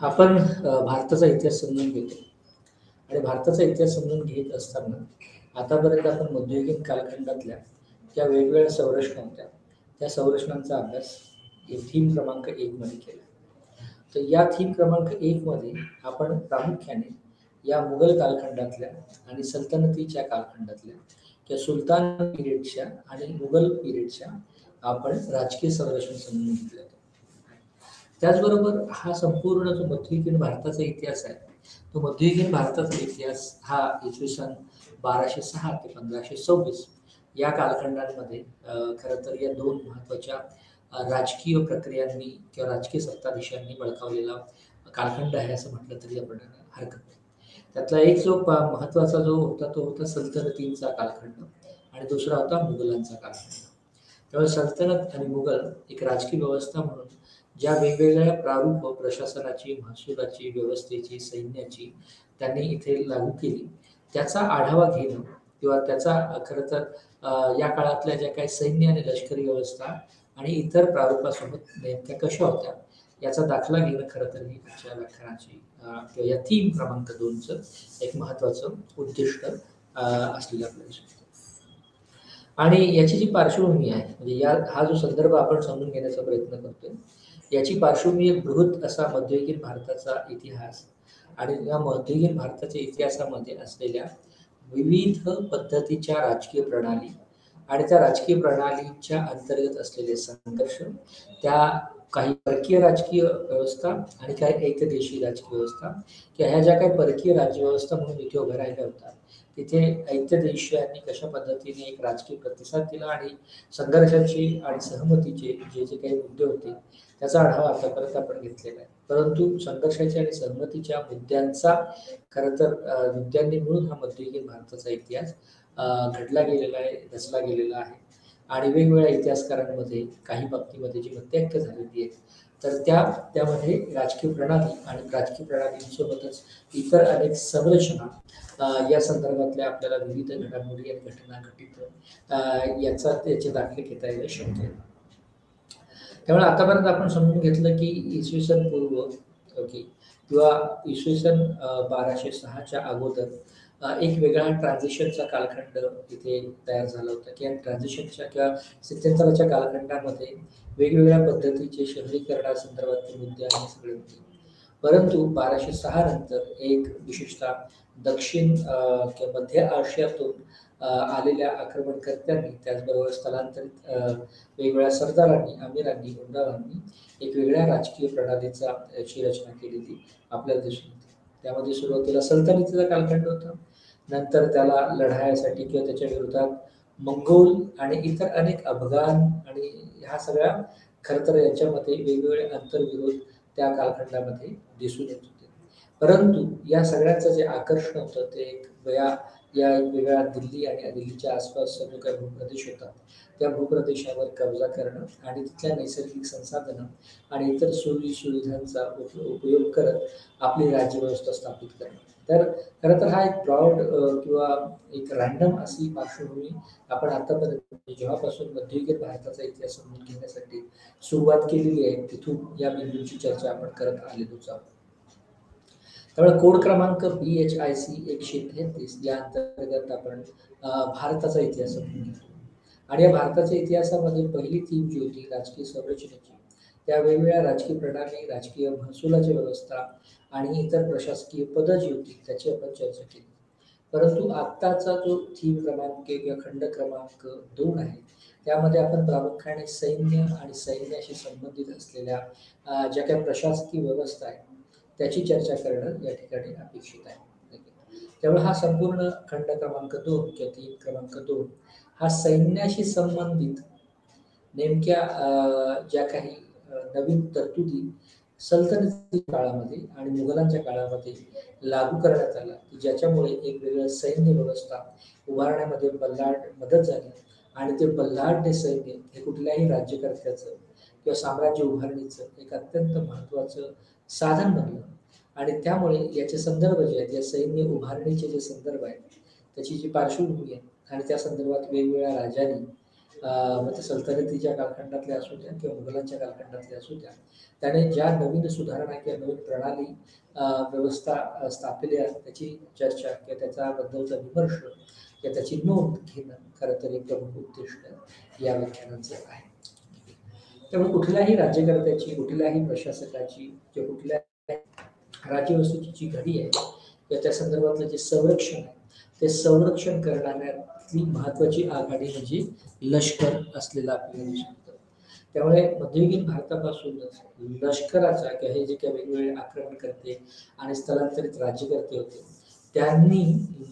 आपण भारताचा इतिहास समजून घेतो आणि भारताचा इतिहास समजून घेत असताना आतापर्यंत आपण मध्ययुगीन कालखंडातल्या ज्या वेगवेगळ्या संरचना होत्या त्या संरचनांचा अभ्यास थीम क्रमांक 1 मध्ये केला. तर या थीम क्रमांक 1 मध्ये आपण प्रामुख्याने या मुघल कालखंडातल्या आणि सल्तनतीच्या कालखंडातल्या किंवा सुलतान पिरियडच्या आणि मुघल पिरियडच्या आपण राजकीय संरचना समजून घेतल्या. त्याचबरोबर हा संपूर्ण जो मध्ययुगीन भारताचा इतिहास आहे, तो मध्ययुगीन भारताचा इतिहास हा इसवी सन 1206 ते 1526 या कालखंडांमध्ये खरं तर या दोन महत्त्वाच्या राजकीय प्रक्रियांनी किंवा राजकीय सत्ताधीशांनी बळकावलेला कालखंड आहे असं म्हटलं तरी आपण हरकत नाही. त्यातला एक जो महत्त्वाचा जो होता तो होता सल्तनतींचा कालखंड आणि दुसरा होता मुघलांचा कालखंड. त्यामुळे सल्तनत आणि मुघल एक राजकीय व्यवस्था म्हणून ज्या वेगवेगळ्या प्रारूप प्रशासनाची, महसुलाची, व्यवस्थेची, सैन्याची त्यांनी इथे लागू केली, त्याचा आढावा घेणं किंवा त्याचा खरं तर या काळातल्या ज्या काही सैन्य आणि लष्करी व्यवस्था आणि इतर प्रारूपासोबत नेमक्या कशा होत्या, याचा दाखला घेणं खरं तर ही आजच्या व्याख्यानाची किंवा या थीम क्रमांक 2चं एक महत्त्वाचं उद्दिष्ट असलेलं आपल्याला दिसतं. आणि याची जी पार्श्वभूमी आहे, म्हणजे हा जो संदर्भ आपण समजून घेण्याचा प्रयत्न करतोय, याची पार्श्वभूमी एक बृहत असा मध्ययुगीन भारताचा इतिहास आणि या मध्ययुगीन भारताच्या इतिहासामध्ये असलेल्या विविध पद्धतीच्या राजकीय प्रणाली आणि त्या राजकीय प्रणालीच्या अंतर्गत असलेले संघर्ष, त्या काही परकीय राजकीय व्यवस्था आणि काही एकदेशी राजकीय व्यवस्था किंवा ह्या ज्या काही परकीय राज्यव्यवस्था म्हणून इथे उभ्या राहिल्या होत्या, तिथे ऐक्यदेशीयांनी कशा पद्धतीने एक राजकीय प्रतिसाद दिला आणि संघर्षाची आणि सहमतीचे जे जे काही मुद्दे होते त्याचा आढावा आतापर्यंत आपण घेतलेला आहे. परंतु संघर्षाच्या आणि सहमतीच्या मुद्द्यांचा खरं तर मुद्द्यांनी मिळून हा मध्ययुगीन भारताचा इतिहास घडला गेलेला आहे, रचला गेलेला आहे आणि वेगवेगळ्या इतिहासकारांमध्ये काही बाबतीमध्ये जी मत्यैक्य झालेली आहेत, तर त्यामध्ये राजकीय प्रणाली आणि राजकीय प्रणालींसोबतच इतर अनेक संरचना या संदर्भातल्या आपल्याला विविध घडामोडी आणि घटना घटित त्याचे दाखले घेता येणं शक्य आहे. त्यामुळे आतापर्यंत आपण समजून घेतलं की इसवी सन पूर्व किंवा इसवी सन 1206च्या अगोदर एक वेगळा ट्रान्झिशनचा कालखंड इथे तयार झाला होता की ट्रान्झिशनच्या किंवा स्थित्यंतराच्या कालखंडामध्ये वेगवेगळ्या पद्धतीचे शहरीकरणासंदर्भातले मुद्दे आणि सगळे होते. परंतु 1206 नंतर एक विशेषतः दक्षिण किंवा मध्य आशियातून आलेल्या आक्रमणकर्त्यांनी, त्याचबरोबर स्थलांतरित वेगवेगळ्या सरदारांनी, अमीरांनी, हुंडारांनी एक वेगळ्या राजकीय प्रणालीचा ची रचना केलेली आपल्याला दिसून येते. त्यामध्ये सुरुवातीला सल्तनतीचा कालखंड होता, नंतर त्याला लढायासाठी किंवा त्याच्या विरोधात मंगोल आणि इतर अनेक अफगाण आणि ह्या सगळ्या खरं तर याच्यामध्ये वेगवेगळे आंतरविरोध त्या कालखंडामध्ये दिसून येत होते. परंतु या सगळ्यांचं जे आकर्षण होतं ते एक या वेगवेगळ्या दिल्ली आणि दिल्लीच्या आसपासचा जो काही भूप्रदेश होता, त्या भूप्रदेशावर कब्जा करणं आणि तिथल्या नैसर्गिक संसाधनं आणि इतर सोयी-सुविधांचा उपयोग करत आपली राज्यव्यवस्था स्थापित करणं. तर खरं तर हा एक ब्रॉड किंवा एक रँडम अशी पार्श्वभूमी आपण आतापर्यंत जेव्हापासून मध्ययुगीन भारताचा इतिहास समजून घेण्यासाठी सुरुवात केलेली आहे, तिथून या बिंदूची चर्चा आपण करत आलेलोच आहोत. त्यामुळे कोड क्रमांक BHIC 133 या अंतर्गत आपण भारताचा इतिहास समजून घेतो आणि या भारताच्या इतिहासामध्ये पहिली थीम जी होती राजकीय संरचनेची, त्या वेगवेगळ्या राजकीय प्रणाली, राजकीय महसुलाची व्यवस्था आणि इतर प्रशासकीय पदं जी होती त्याची आपण चर्चा केली. परंतु आत्ताचा जो थीम क्रमांक किंवा खंड क्रमांक 2 आहे, त्यामध्ये आपण प्रामुख्याने सैन्य आणि सैन्याशी संबंधित असलेल्या ज्या काही प्रशासकीय व्यवस्था आहे त्याची चर्चा करणं या ठिकाणी अपेक्षित आहे. त्यामुळे हा संपूर्ण खंड क्रमांक 2 किंवा थीम क्रमांक 2 हा सैन्याशी संबंधित नेमक्या ज्या काही नवीन तरतुदी सल्तनती काळामध्ये आणि मुघलांच्या काळामध्ये लागू करण्यात आला, की ज्याच्यामुळे एक वेगळं सैन्य व्यवस्था उभारण्यामध्ये बल्लाढ मदत झाली आणि ते बल्लाढ्य सैन्य हे कुठल्याही राज्यकर्त्याचं किंवा साम्राज्य उभारणीचं एक अत्यंत महत्त्वाचं साधन बनलं आणि त्यामुळे याचे संदर्भ जे आहेत, या सैन्य उभारणीचे जे संदर्भ आहेत, त्याची जी पार्श्वभूमी आहे आणि त्या संदर्भात वेगवेगळ्या राजांनी मग ते सल्तनतीच्या कालखंडातल्या असू द्या किंवा मुघलांच्या कालखंडातल्या असू द्या, त्याने ज्या नवीन सुधारणा किंवा नवीन प्रणाली व्यवस्था स्थापिल्या त्याची चर्चा किंवा त्याच्याबद्दलचा विमर्श किंवा त्याची नोंद घेणं खरं तर एक प्रमुख उद्दिष्ट या व्याख्यानाचं आहे. त्यामुळे कुठल्याही राज्यकर्त्याची, कुठल्याही प्रशासकाची किंवा कुठल्या राज्यव्यवस्थेची जी घडी आहे किंवा त्या संदर्भातलं जे संरक्षण आहे ते संरक्षण करणाऱ्यातली महत्वाची आघाडी म्हणजे लष्कर असलेलं आपल्याला दिसतं. त्यामुळे मध्ययुगीन भारतापासूनच लष्कराचा किंवा हे जे काही वेगवेगळे आक्रमणकर्ते आणि स्थलांतरित राज्यकर्ते होते त्यांनी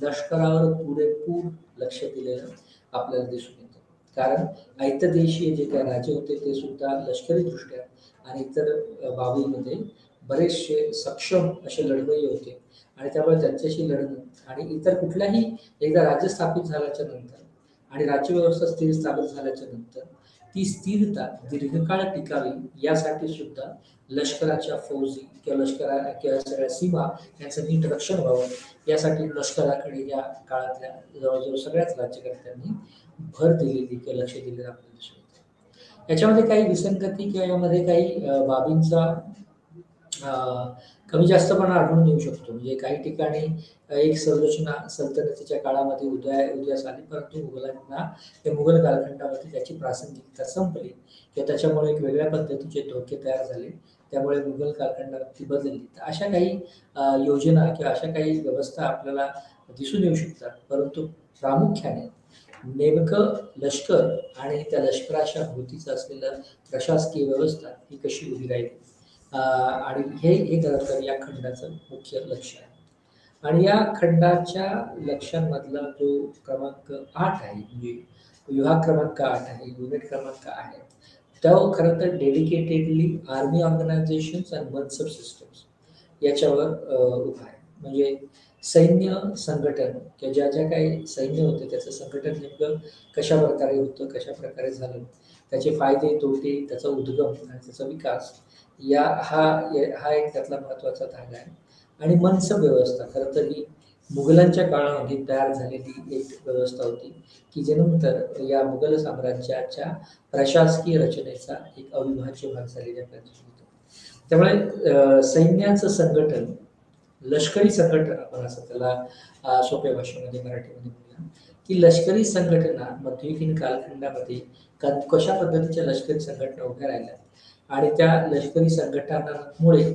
लष्करावर पुरेपूर लक्ष दिलेलं आपल्याला दिसून येतं. कारण ऐतदेशीय जे काही राजे होते ते सुद्धा लष्करी दृष्ट्या आणि इतर बाबींमध्ये बरेचसे सक्षम असे लढवय्ये होते आणि त्यामुळे त्यांच्याशी लढणं आणि इतर कुठल्याही एकदा राज्य स्थापित झाल्याच्या नंतर आणि राज्यव्यवस्था स्थिर स्थापित झाल्याच्या नंतर ती स्थिरता दीर्घकाळ टिकावी यासाठी सुद्धा लष्कराच्या फौजी किंवा किंवा सगळ्या सीमा यांचं नीट रक्षण व्हावं यासाठी लष्कराकडे या काळातल्या जवळजवळ सगळ्याच राज्यकर्त्यांनी भर दिलेली किंवा लक्ष दिलेलं आपल्याला दिसून येतं. याच्यामध्ये काही विसंगती किंवा यामध्ये काही बाबींचा कमी जास्तपणा आढळून येऊ शकतो. म्हणजे काही ठिकाणी एक संरचना सल्तनतीच्या काळामध्ये उदयास आली, परंतु मुघल कालखंडामध्ये त्याची प्रासंगिकता संपली किंवा त्याच्यामुळे एक वेगळ्या पद्धतीचे धोके तयार झाले, त्यामुळे मुघल कालखंडात ती बदलली. तर अशा काही योजना किंवा अशा काही व्यवस्था आपल्याला दिसून येऊ शकतात, परंतु प्रामुख्याने नेमकं लष्कर आणि त्या लष्कराच्या भोवतीचं असलेलं प्रशासकीय व्यवस्था ही कशी उभी राहिली आणि हे खरं तर या खंडाचं मुख्य लक्ष आहे. आणि या खंडाच्या लक्ष्यांमधला जो क्रमांक 8 आहे, म्हणजे विभाग क्रमांक 8 आहे, युनिट क्रमांक आहे, तो खरं तर डेडिकेटेडली आर्मी ऑर्गनायझेशन्स अँड मनसब सिस्टम्स याच्यावर उभा आहे. म्हणजे सैन्य संघटन किंवा ज्या ज्या काही सैन्य होते त्याचं संघटन नेमकं कशा प्रकारे होतं, कशा प्रकारे झालं, त्याचे फायदे तोटे, त्याचा उद्गम आणि त्याचा विकास हा एक त्यातला महत्त्वाचा धागा आहे. आणि मनसब व्यवस्था खरं तर ही मुघलांच्या काळामध्ये तयार झालेली एक व्यवस्था होती की ज्यानंतर या मुघल साम्राज्याच्या प्रशासकीय रचनेचा एक अविभाज्य भाग झालेला आपल्याला दिसून येतो. त्यामुळे सैन्याचं संघटन, लष्करी संघटना आपण असं त्याला सोप्या भाषेमध्ये मराठीमध्ये म्हणूया की लष्करी संघटना मध्ययुगीन कालखंडामध्ये कशा पद्धतीच्या लष्करी संघटना उभ्या राहिल्या आणि त्या लष्करी संघटनांमुळे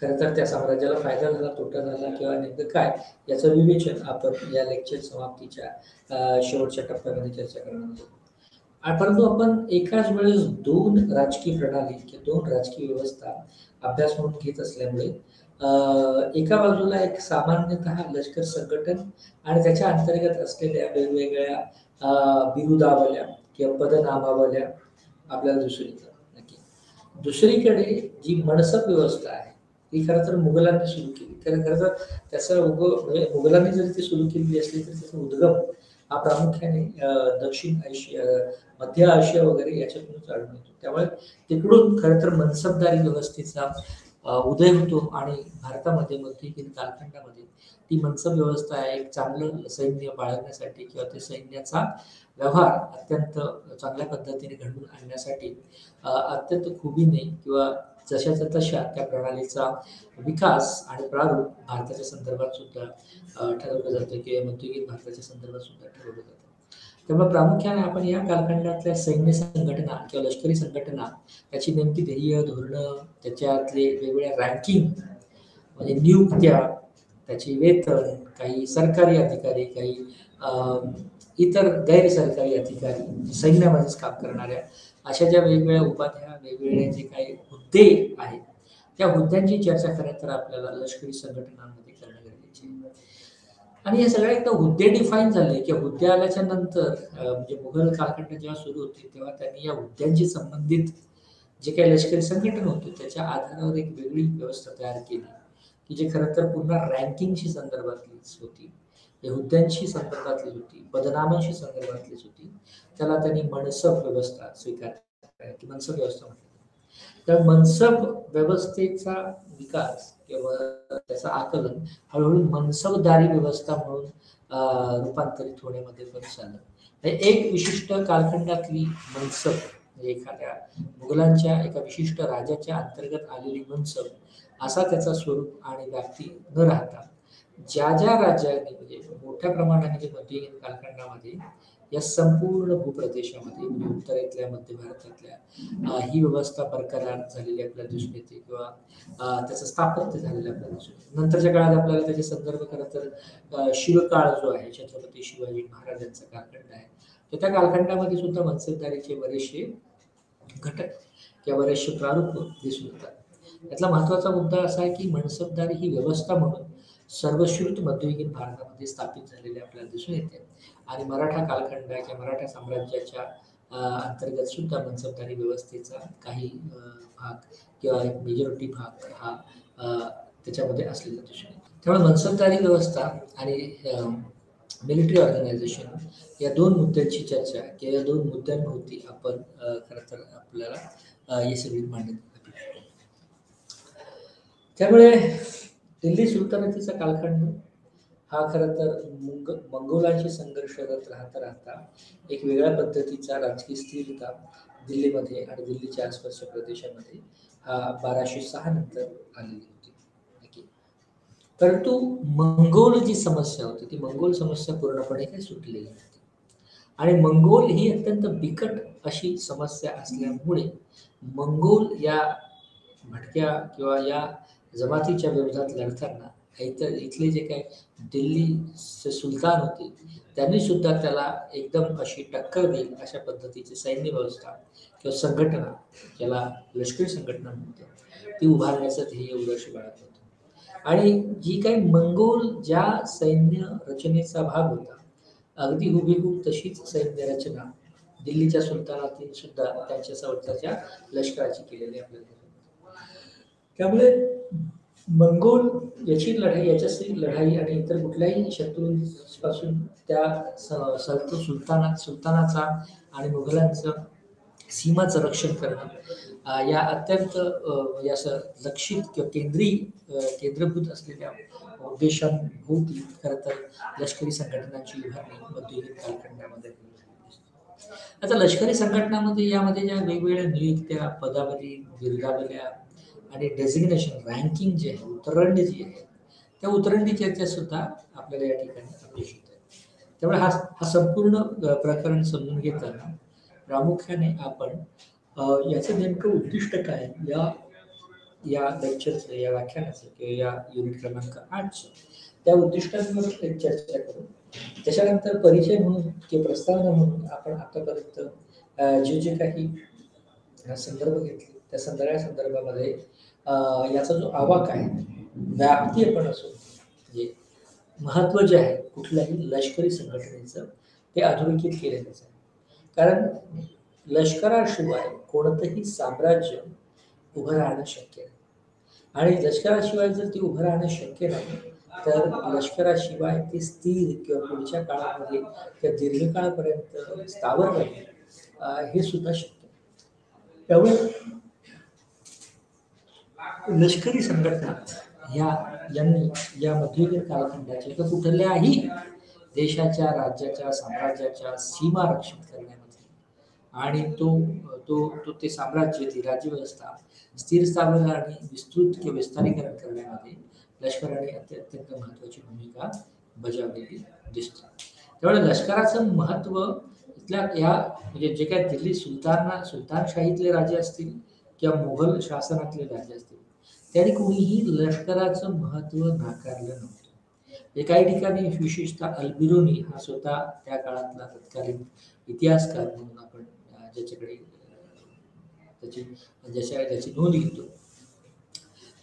खरं तर त्या साम्राज्याला फायदा झाला, तोटा झाला किंवा नेमकं काय याचं विवेचन आपण या लेक्चर समाप्तीच्या शेवटच्या टप्प्यामध्ये चर्चा करणार आहोत. परंतु आपण एकाच वेळेस 2 राजकीय प्रणाली किंवा 2 राजकीय व्यवस्था अभ्यास म्हणून घेत असल्यामुळे एका बाजूला एक सामान्यतः लष्कर संघटन आणि त्याच्या अंतर्गत असलेल्या वेगवेगळ्या बिरुदावल्या किंवा पदनामावल्या आपल्याला दिसून येतात. नक्की दुसरीकडे जी मनसब व्यवस्था आहे ही खरं तर मुघलांनी सुरू केली. खरं तर त्याचं म्हणजे मुघलांनी जरी ती सुरू केलेली असली तरी त्याचा उद्गम हा प्रामुख्याने दक्षिण आशिया, मध्य आशिया वगैरे याच्यातूनच आढळून येतो. त्यामुळे तिकडून खरं तर मनसबदारी व्यवस्थेचा उदय होतो आणि भारतामध्ये मध्ययुगीन कालखंडामध्ये ती मनसब व्यवस्था एक चांगलं सैन्य बाळगण्यासाठी किंवा ते सैन्याचा व्यवहार अत्यंत चांगल्या पद्धतीने घडवून आणण्यासाठी अत्यंत खुबीने किंवा जशाच्या तशा त्या प्रणालीचा विकास आणि प्रारूप भारताच्या संदर्भात सुद्धा ठरवलं जातं किंवा मध्ययुगीन भारताच्या संदर्भात सुद्धा ठरवलं जातं. त्यामुळे प्रामुख्याने आपण या कालखंडातल्या सैन्य संघटना किंवा लष्करी संघटना त्याची नेमकी ध्येय, धोरणं, त्याच्यातले वेगवेगळ्या रँकिंग म्हणजे नियुक्त्या, त्याची वेतन, काही सरकारी अधिकारी, काही इतर गैर सरकारी अधिकारी, सैन्यामध्येच काम करणाऱ्या अशा ज्या वेगवेगळ्या उपाध्या, वेगवेगळे जे काही हुद्दे आहेत त्या हुद्द्यांची चर्चा खरं तर आपल्याला लष्करी संघटनांमध्ये करणं गरजेचे आहे. आणि हे सगळे एकदा हुद्दे डिफाईन झाले की हुद्दे आल्याच्या नंतर म्हणजे मुघल कालखंड जेव्हा सुरू होते तेव्हा त्यांनी या हुद्द्यांशी संबंधित जे काही लष्करी संघटन होते त्याच्या आधारावर एक वेगळी व्यवस्था तयार केली की जे खरं तर पुन्हा रँकिंगशी संदर्भातलीच होती, हुद्द्यांशी संदर्भातलीच होती, पदनामांशी संदर्भातलीच होती. त्याला त्यांनी मनसब व्यवस्था स्वीकारली की मनसब व्यवस्था म्हटली. तर मनसब व्यवस्थेचा विकास किंवा त्याचं आकलन हळूहळू मनसबदारी व्यवस्था म्हणून रूपांतरित होण्यामध्ये बरंच झालं. एक विशिष्ट कालखंडातली मनसब म्हणजे एखाद्या मुघलांच्या एका विशिष्ट राजाच्या अंतर्गत आलेली मनसब असा त्याचा स्वरूप आणि व्याप्ती न राहता ज्या ज्या राज्यांनी म्हणजे मोठ्या प्रमाणामध्ये मध्ययुगीन कालखंडामध्ये या संपूर्ण भूप्रदेशामध्ये म्हणजे उत्तरेतल्या मध्य भारतातल्या ही व्यवस्था बरकरार झालेली आपल्याला दिसून येते किंवा त्याचं स्थापत्य झालेलं आपल्याला दिसून येते. नंतरच्या काळात आपल्याला त्याचे संदर्भ खरं तर शिवकाळ जो आहे छत्रपती शिवाजी महाराजांचा कालखंड आहे, तर त्या कालखंडामध्ये सुद्धा मनसबदारीचे बरेचसे घटक किंवा बरेचसे प्रारूप दिसून येतात. यातला महत्त्वाचा मुद्दा असा आहे की मनसबदारी ही व्यवस्था म्हणून सर्वश्रुत मध्ययुगीन भारतामध्ये स्थापित झालेली आपल्याला दिसून येते आणि मराठा कालखंड किंवा मराठा साम्राज्याच्या अंतर्गत सुद्धा मनसबदारी व्यवस्थेचा काही भाग किंवा एक मेजॉरिटी भाग हा त्याच्यामध्ये असलेला दिसून येतो. त्यामुळे मनसबदारी व्यवस्था आणि मिलिटरी ऑर्गनायझेशन या दोन मुद्द्यांची चर्चा किंवा या दोन मुद्द्यांभोवती आपण खरं तर आपल्याला ही सगळी मांडणी अपेक्षित आहे. त्यामुळे दिल्ली सुलतानतीचा कालखंड हा खरं तर मंगोलांशी संघर्ष करत राहता एक वेगळ्या पद्धतीचा राजकीय स्थिरता दिल्लीमध्ये आणि दिल्लीच्या आसपासच्या प्रदेशामध्ये हा 1206 नंतर आलेली होती. परंतु मंगोल जी समस्या होती ती मंगोल समस्या पूर्णपणे काही सुटलेली नव्हती आणि मंगोल ही अत्यंत बिकट अशी समस्या असल्यामुळे मंगोल या भटक्या किंवा या जमातीच्या विरोधात लढताना इथले जे काही दिल्लीचे सुलतान होते त्यांनी सुद्धा त्याला एकदम अशी टक्कर देईल अशा पद्धतीची सैन्य व्यवस्था किंवा संघटना ज्याला लष्करी संघटना म्हणते ती उभारण्याचं ध्येय उद्देश बाळगत होतं. आणि जी काही मंगोल ज्या सैन्य रचनेचा भाग होता अगदी हुबेहूब तशीच सैन्य रचना दिल्लीच्या सुलतानातील सुद्धा त्यांच्या सवताच्या लष्कराची केलेली आपल्याला. त्यामुळे मंगोल याची लढाई याच्याशी लढाई आणि इतर कुठल्याही शत्रूंपासून त्या सुलतानाचा आणि मुघलांचं सीमाचं रक्षण करणं या अत्यंत असं लक्षित किंवा केंद्रभूत असलेल्या उद्देशांभोवती खरं तर लष्करी संघटनांची उभारणी मध्ययुगीन कालखंडामध्ये. आता लष्करी संघटनामध्ये यामध्ये ज्या वेगवेगळ्या नियुक्त्या पदावली बिरदावल्या आणि डेझिग्नेशन रँकिंग जे आहे उतरंडी जी आहे त्या उतरंडी चर्चा सुद्धा आपल्याला या ठिकाणी अपेक्षित आहे. त्यामुळे हा संपूर्ण प्रकरण समजून घेताना प्रामुख्याने आपण याचं नेमकं उद्दिष्ट काय या लेक्चरचं या व्याख्यानाचं किंवा या युनिट क्रमांक 8चं त्या उद्दिष्टांवर चर्चा करू. त्याच्यानंतर परिचय म्हणून किंवा प्रस्तावना म्हणून आपण आतापर्यंत जे काही संदर्भ घेतले त्या सगळ्या संदर्भामध्ये याचा जो आवाक आहे व्याप्ती आपण असो म्हणजे महत्त्व जे आहे कुठल्याही लष्करी संघटनेचं ते अधोरेखित केलेलंच आहे. कारण लष्कराशिवाय कोणतंही साम्राज्य उभं राहणं शक्य नाही आणि लष्कराशिवाय जर ते उभं राहणं शक्य नाही तर लष्कराशिवाय ते स्थिर किंवा पुढच्या काळामध्ये किंवा दीर्घकाळापर्यंत स्थावर राहील हे सुद्धा शक्य. त्यामुळे लष्करी संघटना यांनी या मध्ययुगीन कालखंडाच्या किंवा कुठल्याही देशाच्या राज्याच्या साम्राज्याच्या सीमा रक्षित करण्यामध्ये आणि ते साम्राज्य ती राज्यव्यवस्था स्थिर स्थावर आणि विस्तृत किंवा विस्तारीकरण करण्यामध्ये लष्कराने अत्यंत महत्त्वाची भूमिका बजावलेली दिसते. त्यामुळे लष्कराचं महत्त्व इथल्या या म्हणजे जे काही दिल्ली सुलतानशाहीतले राजे असतील किंवा मुघल शासनातले राजे असतील त्यांनी कोणीही लष्कराचं महत्त्व नाकारलं नव्हतं. काही ठिकाणी विशेषतः अल्बिरुनी हा स्वतः त्या काळातला तत्कालीन इतिहासकार म्हणून आपण ज्याच्याकडे ज्याची नोंद घेतो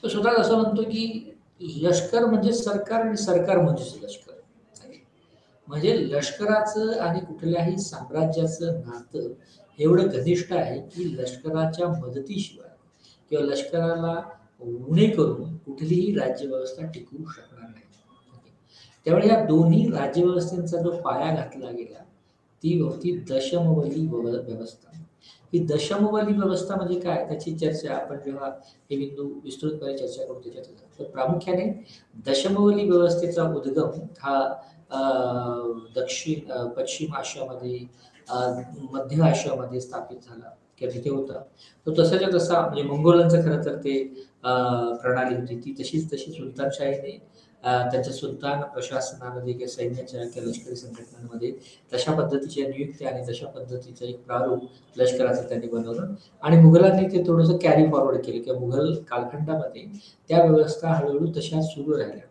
तो स्वतः असं म्हणतो की लष्कर म्हणजे सरकार आणि सरकार म्हणजेच लष्कर. म्हणजे लष्कराचं आणि कुठल्याही साम्राज्याचं नातं एवढं घनिष्ठ आहे की लष्कराच्या मदतीशिवाय किंवा लष्कराला उणे करून कुठलीही राज्यव्यवस्था टिकवू शकणार नाही. त्यामुळे या दोन्ही राज्यव्यवस्थेचा जो पाया घातला गेला ती होती दशमवली व्यवस्था. ही दशमवली व्यवस्था म्हणजे काय त्याची चर्चा आपण जेव्हा हे बिंदू विस्तृतपणे चर्चा करू त्याच्यात तर प्रामुख्याने दशमवली व्यवस्थेचा उद्गम हा पश्चिम आशियामध्ये, मध्य आशियामध्ये स्थापित झाला किंवा तिथे होता. तो तसाच्या तसा म्हणजे मंगोलांचं खरं तर ते प्रणाली होती ती तशीच तशी सुलतानशाहीने त्यांच्या सुलतान प्रशासनामध्ये किंवा सैन्याच्या किंवा लष्करी संघटनांमध्ये तशा पद्धतीच्या नियुक्त्या आणि तशा पद्धतीचं एक प्रारूप लष्कराचं त्यांनी बनवलं आणि मुघलांनी ते थोडंसं कॅरी फॉरवर्ड केलं किंवा मुघल कालखंडामध्ये त्या व्यवस्था हळूहळू तशा सुरू राहिल्या.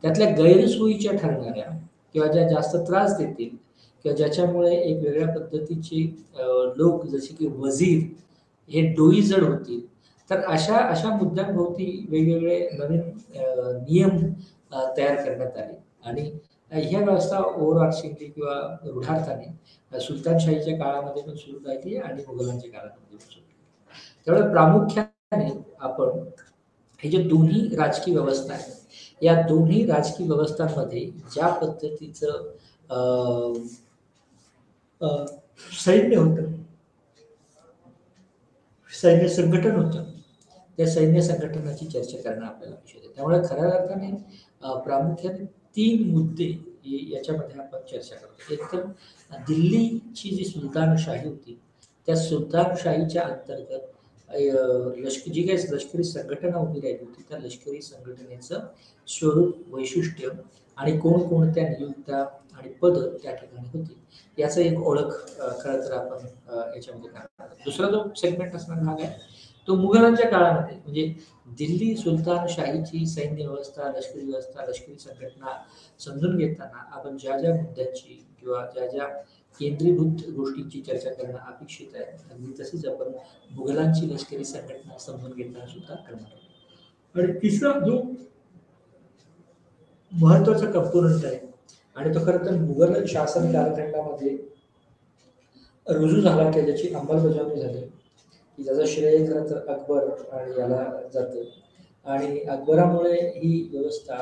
त्यातल्या गैरसोयीच्या ठरणाऱ्या किंवा ज्या जास्त त्रास देतील किंवा ज्याच्यामुळे एक वेगळ्या पद्धतीचे लोक जसे की वजीर हे डोईजड होतील, तर अशा अशा मुद्द्यांभोवती वेगवेगळे नवीन नियम तयार करण्यात आले आणि ह्या व्यवस्था ओव्हरआर्चिंगली किंवा रूढार्थाने सुलतानशाहीच्या काळामध्ये पण सुरू राहिली आणि मुघलांच्या काळामध्ये पण सुरू राहिली. त्यामुळे प्रामुख्याने आपण हे जे दोन्ही राजकीय व्यवस्था आहेत, या दोन्ही राजकीय व्यवस्थांमध्ये ज्या पद्धतीचं सैन्य होतं, सैन्य संघटन होतं, त्या सैन्य संघटनाची चर्चा करणं आपल्याला आवश्यक आहे. त्यामुळे खऱ्या अर्थाने प्रामुख्याने 3 मुद्दे याच्यामध्ये आपण चर्चा करतो. एक तर दिल्लीची जी सुलतानशाही होती, त्या सुलतानशाहीच्या अंतर्गत जी काही लष्करी संघटना उभी राहिली होती, त्या लष्करी संघटनेचं स्वरूप, वैशिष्ट्य आणि कोणकोणत्या नियुक्त्या आणि पदं त्या ठिकाणी होती, याचं एक ओळख खरं तर आपण याच्यामध्ये करणार आहोत. दुसरा जो सेगमेंट असणारा भाग आहे, तो मुघलांच्या काळामध्ये म्हणजे दिल्ली सुलतानशाहीची सैन्य व्यवस्था, लष्करी व्यवस्था, लष्करी संघटना समजून घेताना आपण ज्या ज्या मुद्द्यांची किंवा ज्या ज्या केंद्रीभूत गोष्टींची चर्चा करणं अपेक्षित आहे, अगदी तसेच आपण मुघलांची लष्करी संघटना समजून घेताना सुद्धा करणार आहोत. आणि तिसरा जो महत्वाचा कंपोनंट आहे आणि तो खरं तर मुघल शासन कालखंडामध्ये रुजू झाला की ज्याची अंमलबजावणी झाली, की ज्याचं श्रेय खरं तर अकबर आणि याला जातं आणि अकबरामुळे ही व्यवस्था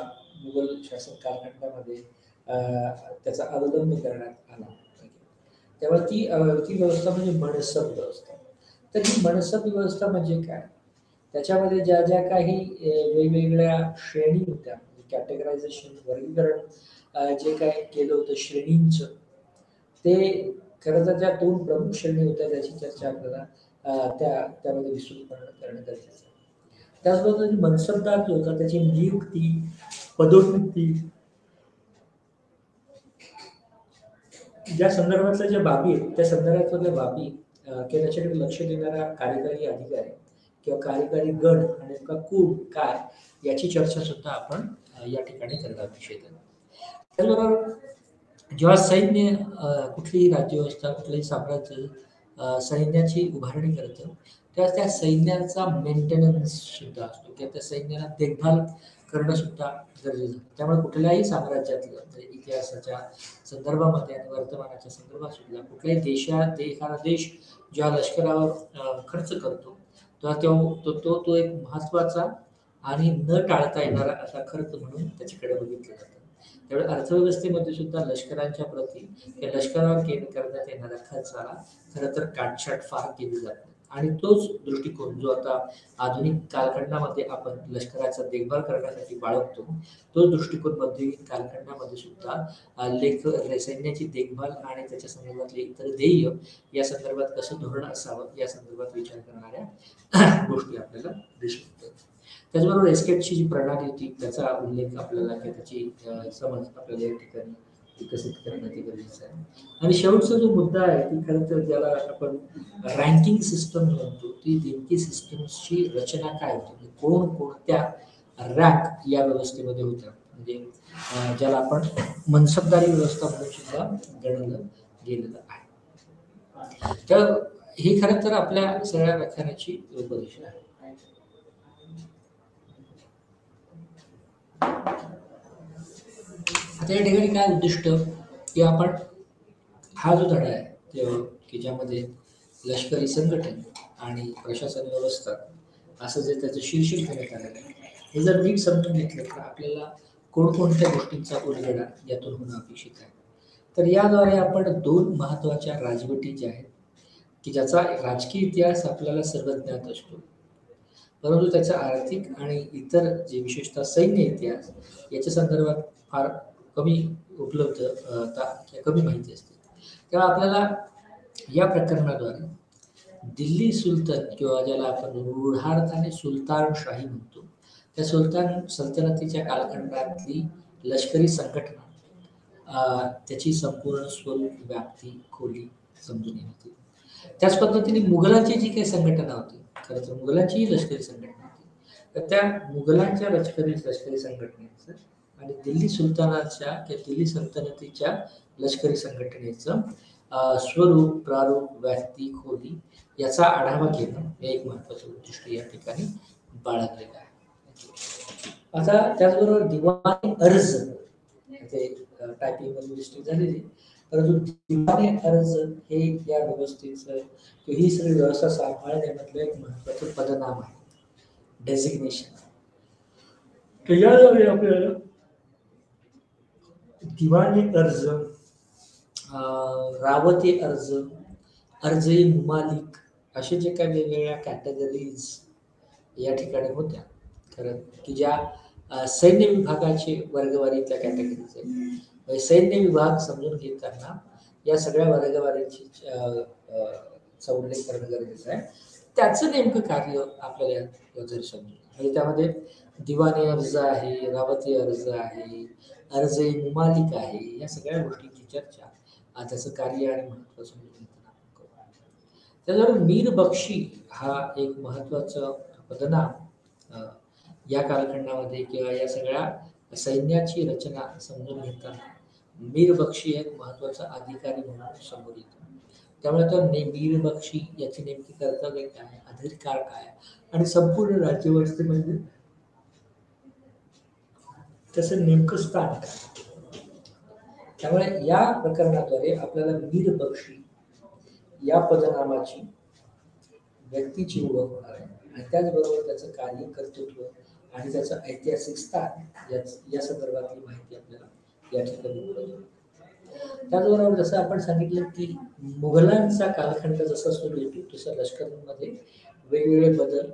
मुघल शासन कालखंडामध्ये त्याचा अवलंब करण्यात आला. त्यामुळे ती व्यवस्था म्हणजे मनसब व्यवस्था. तर ही मनसब व्यवस्था म्हणजे काय? त्याच्यामध्ये ज्या ज्या काही वेगवेगळ्या श्रेणी होत्या, कॅटेगरायझेशन, वर्गीकरण जे काय केलं होतं श्रेणींचं, ते खरं तर त्या 2 प्रमुख श्रेणी होत्या ज्याची चर्चा आपल्याला त्यामध्ये विस्तृतपणे करणं गरजेचं आहे. त्याचबरोबर मनसबदार जो होता त्याची नियुक्ती, पदोन्नती, ज्या संदर्भातल्या ज्या बाबी आहेत त्या संदर्भातल्या बाबी किंवा त्याच्याकडे लक्ष देणारा कार्यकारी अधिकारी किंवा कार्यकारी गण आणि नेमका कोड काय याची चर्चा सुद्धा आपण या ठिकाणी करणार अपेक्षित आहे. त्याचबरोबर जेव्हा सैन्य कुठलीही राज्यव्यवस्था, कुठलंही साम्राज्य सैन्याची उभारणी करतं, तेव्हा त्या सैन्याचा मेंटेनन्स सुद्धा असतो किंवा त्या सैन्याला देखभाल करणं सुद्धा गरजेचं आहे. त्यामुळे कुठल्याही साम्राज्यातलं म्हणजे इतिहासाच्या संदर्भामध्ये आणि वर्तमानाच्या संदर्भात सुद्धा कुठल्याही एखादा देश जेव्हा लष्करावर खर्च करतो तेव्हा तो एक महत्त्वाचा आणि न टाळता येणारा असा खर्च म्हणून त्याच्याकडे बघितलं जातं. त्यामुळे अर्थव्यवस्थेमध्ये सुद्धा लष्करांच्या प्रती किंवा लष्करावर करण्यात येणाऱ्या खर्चाला खरं तर काटछाट फार केली जाते आणि तोच दृष्टिकोन जो आता आधुनिक कालखंडामध्ये आपण लष्कराचा देखभाल करण्यासाठी बाळगतो, तोच दृष्टिकोन मध्ययुगीन कालखंडामध्ये सुद्धा सैन्याची देखभाल आणि त्याच्या संदर्भातले इतर ध्येय या संदर्भात कसं धोरण असावं या संदर्भात विचार करणाऱ्या गोष्टी आपल्याला दिसून येतात. त्याचबरोबर एस्केटची जी प्रणाली होती त्याचा उल्लेख आपल्याला किंवा त्याची समज आपल्याला या ठिकाणी विकसित करणं ते गरजेचं आहे. आणि शेवटचा जो मुद्दा आहे की खरं तर ज्याला आपण रँकिंग सिस्टम म्हणतो, ती नेमकी सिस्टमची रचना काय होती, म्हणजे कोणत्या रँक या व्यवस्थेमध्ये होत्या, म्हणजे ज्याला आपण मनसबदारी व्यवस्था म्हणून सुद्धा गणलं गेलेलं आहे. तर ही खरं तर आपल्या सगळ्या व्याख्यानाची रूपरेषा आहे. आता या ठिकाणी काय उद्दिष्ट की आपण हा जो धडा आहे की ज्यामध्ये लष्करी संघटन आणि प्रशासन व्यवस्था असं जे त्याचं शीर्षक देण्यात आलेलं आहे, हे जर नीट समजून घेतलं तर आपल्याला कोणकोणत्या गोष्टींचा उलगडा यातून होणं अपेक्षित आहे. तर याद्वारे आपण 2 महत्त्वाच्या राजवटी ज्या आहेत की ज्याचा राजकीय इतिहास आपल्याला सर्व ज्ञात असतो, परंतु त्याचा आर्थिक आणि इतर जे विशेषतः सैन्य इतिहास याच्या संदर्भात फार कमी कमी माहिती असते. तेव्हा आपल्याला या प्रकरणाद्वारे दिल्ली सुलतान किंवा ज्याला आपण रूढार्थाने सुलतानशाही म्हणतो, त्या सुलतान सल्तनतीच्या कालखंडातली लष्करी संघटना, त्याची संपूर्ण स्वरूप, व्याप्ती, खोली समजून येते. त्याच पद्धतीने मुघलांची जी काही संघटना होती, खरं तर मुघलांचीही लष्करी संघटना होती, तर त्या मुघलांच्या लष्करी संघटनेचं आणि दिल्ली सुलतानाच्या किंवा दिल्ली सल्तनतीच्या लष्करी संघटनेचं स्वरूप, प्रारूप, व्याप्ती, खोली याचा आढावा घेणं हे एक महत्त्वाचं उद्दिष्ट या ठिकाणी बाळगलेलं आहे. आता त्याचबरोबर दिवाणी अर्ज, ते टायपिंगमध्ये मिस्टेक झालेली, परंतु दिवाणी अर्ज हे या व्यवस्थेचं किंवा ही सगळी व्यवस्था सांभाळण्यामधलं एक महत्त्वाचं पदनाम आहे, डेझिग्नेशन. त्याच्याद्वारे आपल्याला दिवाणी अर्ज, रावती अर्ज, अर्ज-ए मुमालिक असे जे काही वेगवेगळ्या कॅटेगरीज या ठिकाणी होत्या, खरं की ज्या सैन्य विभागाची वर्गवारीतल्या कॅटेगरीज आहेत. सैन्य विभाग समजून घेताना या सगळ्या वर्गवारीची चा उल्लेख करणं गरजेचं आहे. त्याचं नेमकं कार्य आपल्याला वगैरे समजून, म्हणजे त्यामध्ये दिवाणी अर्ज आहे, रावती अर्ज आहे, अर्ज-ए मुमालिक आहे, या सगळ्या गोष्टींची चर्चा, त्याचं कार्य आणि महत्त्व समजून घेताना आपण करू. त्याच्यावर मीर बक्षी हा एक महत्त्वाचं पदनाम या कालखंडामध्ये किंवा या सगळ्या सैन्याची रचना समजून घेताना मीर बक्षी एक महत्त्वाचा अधिकारी म्हणून समोर येतो. त्यामुळे तर मीर बक्षी याची नेमकी कर्तव्य काय, अधिकार काय आणि संपूर्ण राज्यव्यवस्थेमध्ये तसं नेमकं स्थान काय. त्यामुळे या प्रकरणाद्वारे आपल्याला मीर बक्षी या पदनामाची व्यक्तीची ओळख होणार आहे आणि त्याचबरोबर त्याचं कार्य, कर्तृत्व आणि त्याचं ऐतिहासिक स्थान या संदर्भातली माहिती आपल्याला या ठिकाणी मिळेल. त्याचबरोबर जसं आपण सांगितलं की मुघलांचा कालखंड जसा सुरू येतो तसं लष्करांमध्ये वेगवेगळे बदल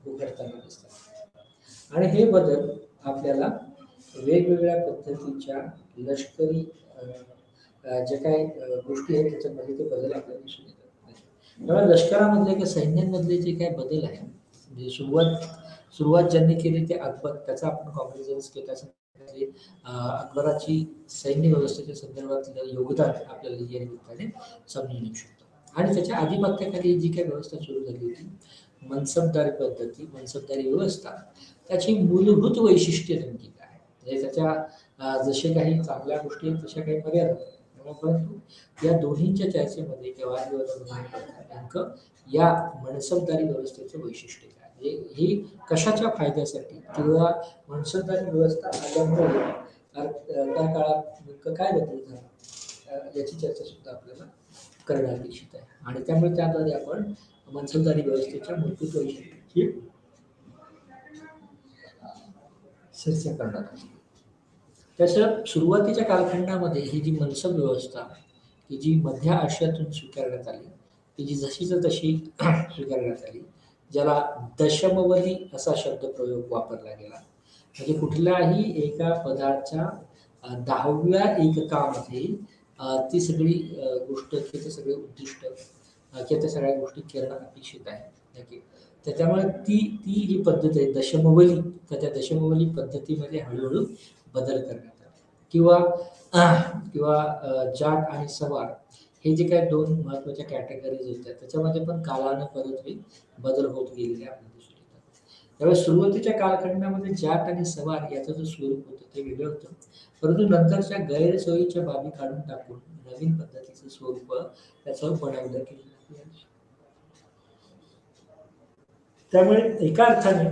उघडताना दिसतात आणि हे बदल आपल्याला वेगवेगळ्या पद्धतीच्या लष्करी जे काही गोष्टी आहेत त्याच्यामध्ये ते बदल आपल्याला दिसून येतात. तेव्हा लष्करामधले किंवा सैन्यांमधले जे काही बदल आहे, म्हणजे सुरुवात ज्यांनी केली ते अकबर, त्याचा आपण कॉम्प्रिजन्स केला, अकबराची सैन्य व्यवस्थेच्या संदर्भातलं योगदान आपल्याला या निमित्ताने समजून येऊ शकतं. आणि त्याच्या आधिपत्याखाली जी काही व्यवस्था सुरू झाली होती, मनसबदारी व्यवस्था, त्याची मूलभूत वैशिष्ट्ये नेमकी काय, म्हणजे त्याच्या जसे काही चांगल्या गोष्टी आहेत तशा काही मर्यादा, परंतु या दोन्हींच्या चर्चेमध्ये किंवा नेमकं या मनसबदारी व्यवस्थेचं वैशिष्ट्य काय, म्हणजे ही कशाच्या फायद्यासाठी किंवा मनसबदारी व्यवस्था आल्यामुळे त्या काळात नेमकं काय बदल झाला याची चर्चा सुद्धा आपल्याला करणं अपेक्षित आहे. आणि त्यामुळे त्याद्वारे आपण मनसबदारी व्यवस्थेच्या मूलभूत वैशिष्ट्याची चर्चा करणार आहोत. त्याच्या सुरुवातीच्या कालखंडामध्ये ही जी मनसब व्यवस्था की जी मध्य आशियातून स्वीकारण्यात आली, की जी जशीच्या तशी स्वीकारण्यात आली, ज्याला दशमवली असा शब्दप्रयोग वापरला गेला, म्हणजे कुठल्याही एका पदाच्या 10व्या एककामध्ये ती सगळी गोष्ट किंवा ते सगळे उद्दिष्ट किंवा त्या सगळ्या गोष्टी करणं अपेक्षित आहे. तर त्यामुळे ती जी पद्धत आहे दशमवली, तर त्या दशमवली पद्धतीमध्ये हळूहळू बदल करण्यात आला किंवा जाट आणि सवार हे जे काही दोन महत्त्वाच्या कॅटेगरीज होत्या त्याच्यामध्ये पण कालानं परत बदल होत गेलेले आपल्याला दिसून येतात. त्यावेळेस सुरुवातीच्या कालखंडामध्ये जाट आणि सवार याचं जे स्वरूप होतं ते वेगळं होतं, परंतु नंतरच्या गैरसोयीच्या बाबी काढून टाकून नवीन पद्धतीचं स्वरूप त्याचं बनवलं गेलं. त्यामुळे एका अर्थाने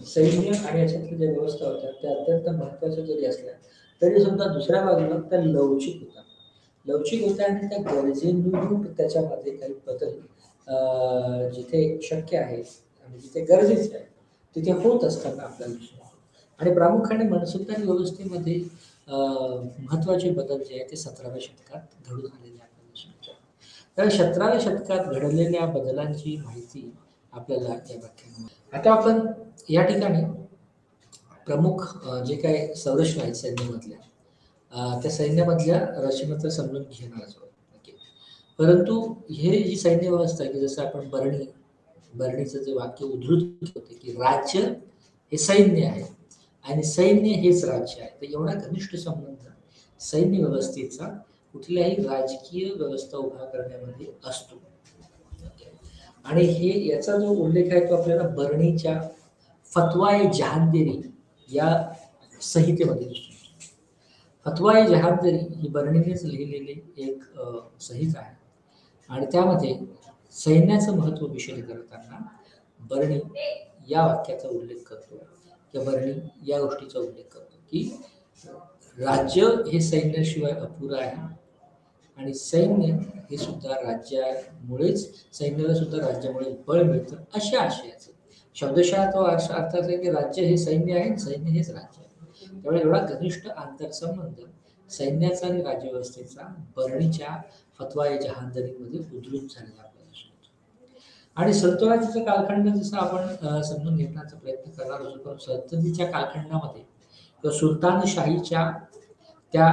सैन्य आणि याच्यातल्या ज्या व्यवस्था होत्या त्या अत्यंत महत्त्वाच्या जरी असल्या तरी सुद्धा दुसऱ्या बाजूला त्या लवचिक होत्या आणि त्या गरजेनुरूप त्याच्यामध्ये काही बदल जिथे शक्य आहे आणि जिथे गरजेचे आहे तिथे होत असताना आपल्याला दिसून येतो. आणि प्रामुख्याने मनसबदारी व्यवस्थेमध्ये महत्त्वाचे बदल जे आहेत ते 17व्या शतकात घडून आलेले आपल्याला दिसून येतात. तर 17व्या शतकात घडलेल्या बदलांची माहिती आपल्याला या व्याख्यानामध्ये. आता आपण या ठिकाणी प्रमुख जे काही संरचना आहेत सैन्यामधल्या त्या सैन्यामधल्या रचना तर समजून घेणारच आहोत. ओके. परंतु हे जी सैन्य व्यवस्था आहे की जसं आपण बरणीचं जे वाक्य उद्धृत होते की राज्य हे सैन्य आहे आणि सैन्य हेच राज्य आहे. तर एवढा घनिष्ठ संबंध सैन्य व्यवस्थेचा कुठल्याही राजकीय व्यवस्था उभा करण्यामध्ये असतो. आणि हे याचा जो उल्लेख आहे तो आपल्याला बर्नीच्या फतवाए जहांगीरी या संहितेमध्ये दिसतो. फतवाए जहांगीरी ही बर्नीनेच लिहिलेली एक संहिता आहे आणि त्यामध्ये सैन्याचं महत्त्व विषद करताना बर्नी या वाक्याचा उल्लेख करतो किंवा बर्नी या गोष्टीचा उल्लेख करतो की राज्य हे सैन्याशिवाय अपुरं आहे आणि सैन्य हे सुद्धा राज्यामुळेच सैन्याला सुद्धा राज्यामुळे बळ मिळतं अशा आशयाचं. शब्दशः तो अर्थ असा आहे की राज्य हे सैन्य आहे, सैन्य हेच राज्य आहे. त्यामुळे एवढा घनिष्ठ आंतरसंबंध सैन्याचा आणि राज्यव्यवस्थेचा बर्नीच्या फतवाए जहांगीरीमध्ये उद्धृत झालेला आपल्याला दिसतो. आणि सल्तनतीचा कालखंड जसं आपण समजून घेण्याचा प्रयत्न करणार होतो, पण सल्तनतीच्या कालखंडामध्ये किंवा सुलतानशाहीच्या त्या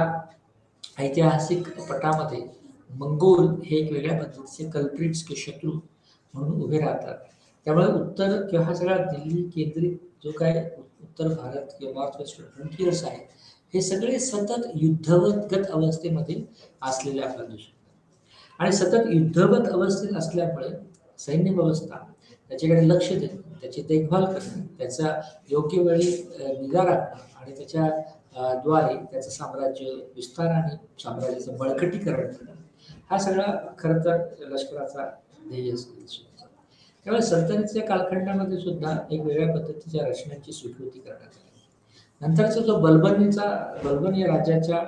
ऐतिहासिक पटामध्ये मंगोल हे एक वेगळ्या पद्धतीचे कल्प्रिट्स किंवा शत्रू म्हणून उभे राहतात. त्यामुळे उत्तर किंवा हा सगळा दिल्ली केंद्रित जो काय उत्तर भारत किंवा नॉर्थ वेस्टर्न फ्रंटियर्स आहे हे सगळे सतत युद्धवतगत अवस्थेमध्ये असलेले आपल्याला दिसतात. आणि सतत युद्धवत अवस्थेत असल्यामुळे सैन्य व्यवस्था त्याच्याकडे लक्ष देणं, त्याची देखभाल करणं, त्याचा योग्य वेळी निगा राखणं आणि त्याच्या द्वारे त्याचं साम्राज्य विस्तार आणि साम्राज्याचं बळकटीकरण करणं हा सगळा खरं तर लष्कराचा ध्येय असतो. त्यामुळे सल्तनतीच्या कालखंडामध्ये सुद्धा एक वेगळ्या पद्धतीच्या रचनांची स्वीकृती करण्यात आली. नंतरचा जो बल्बन या राज्याच्या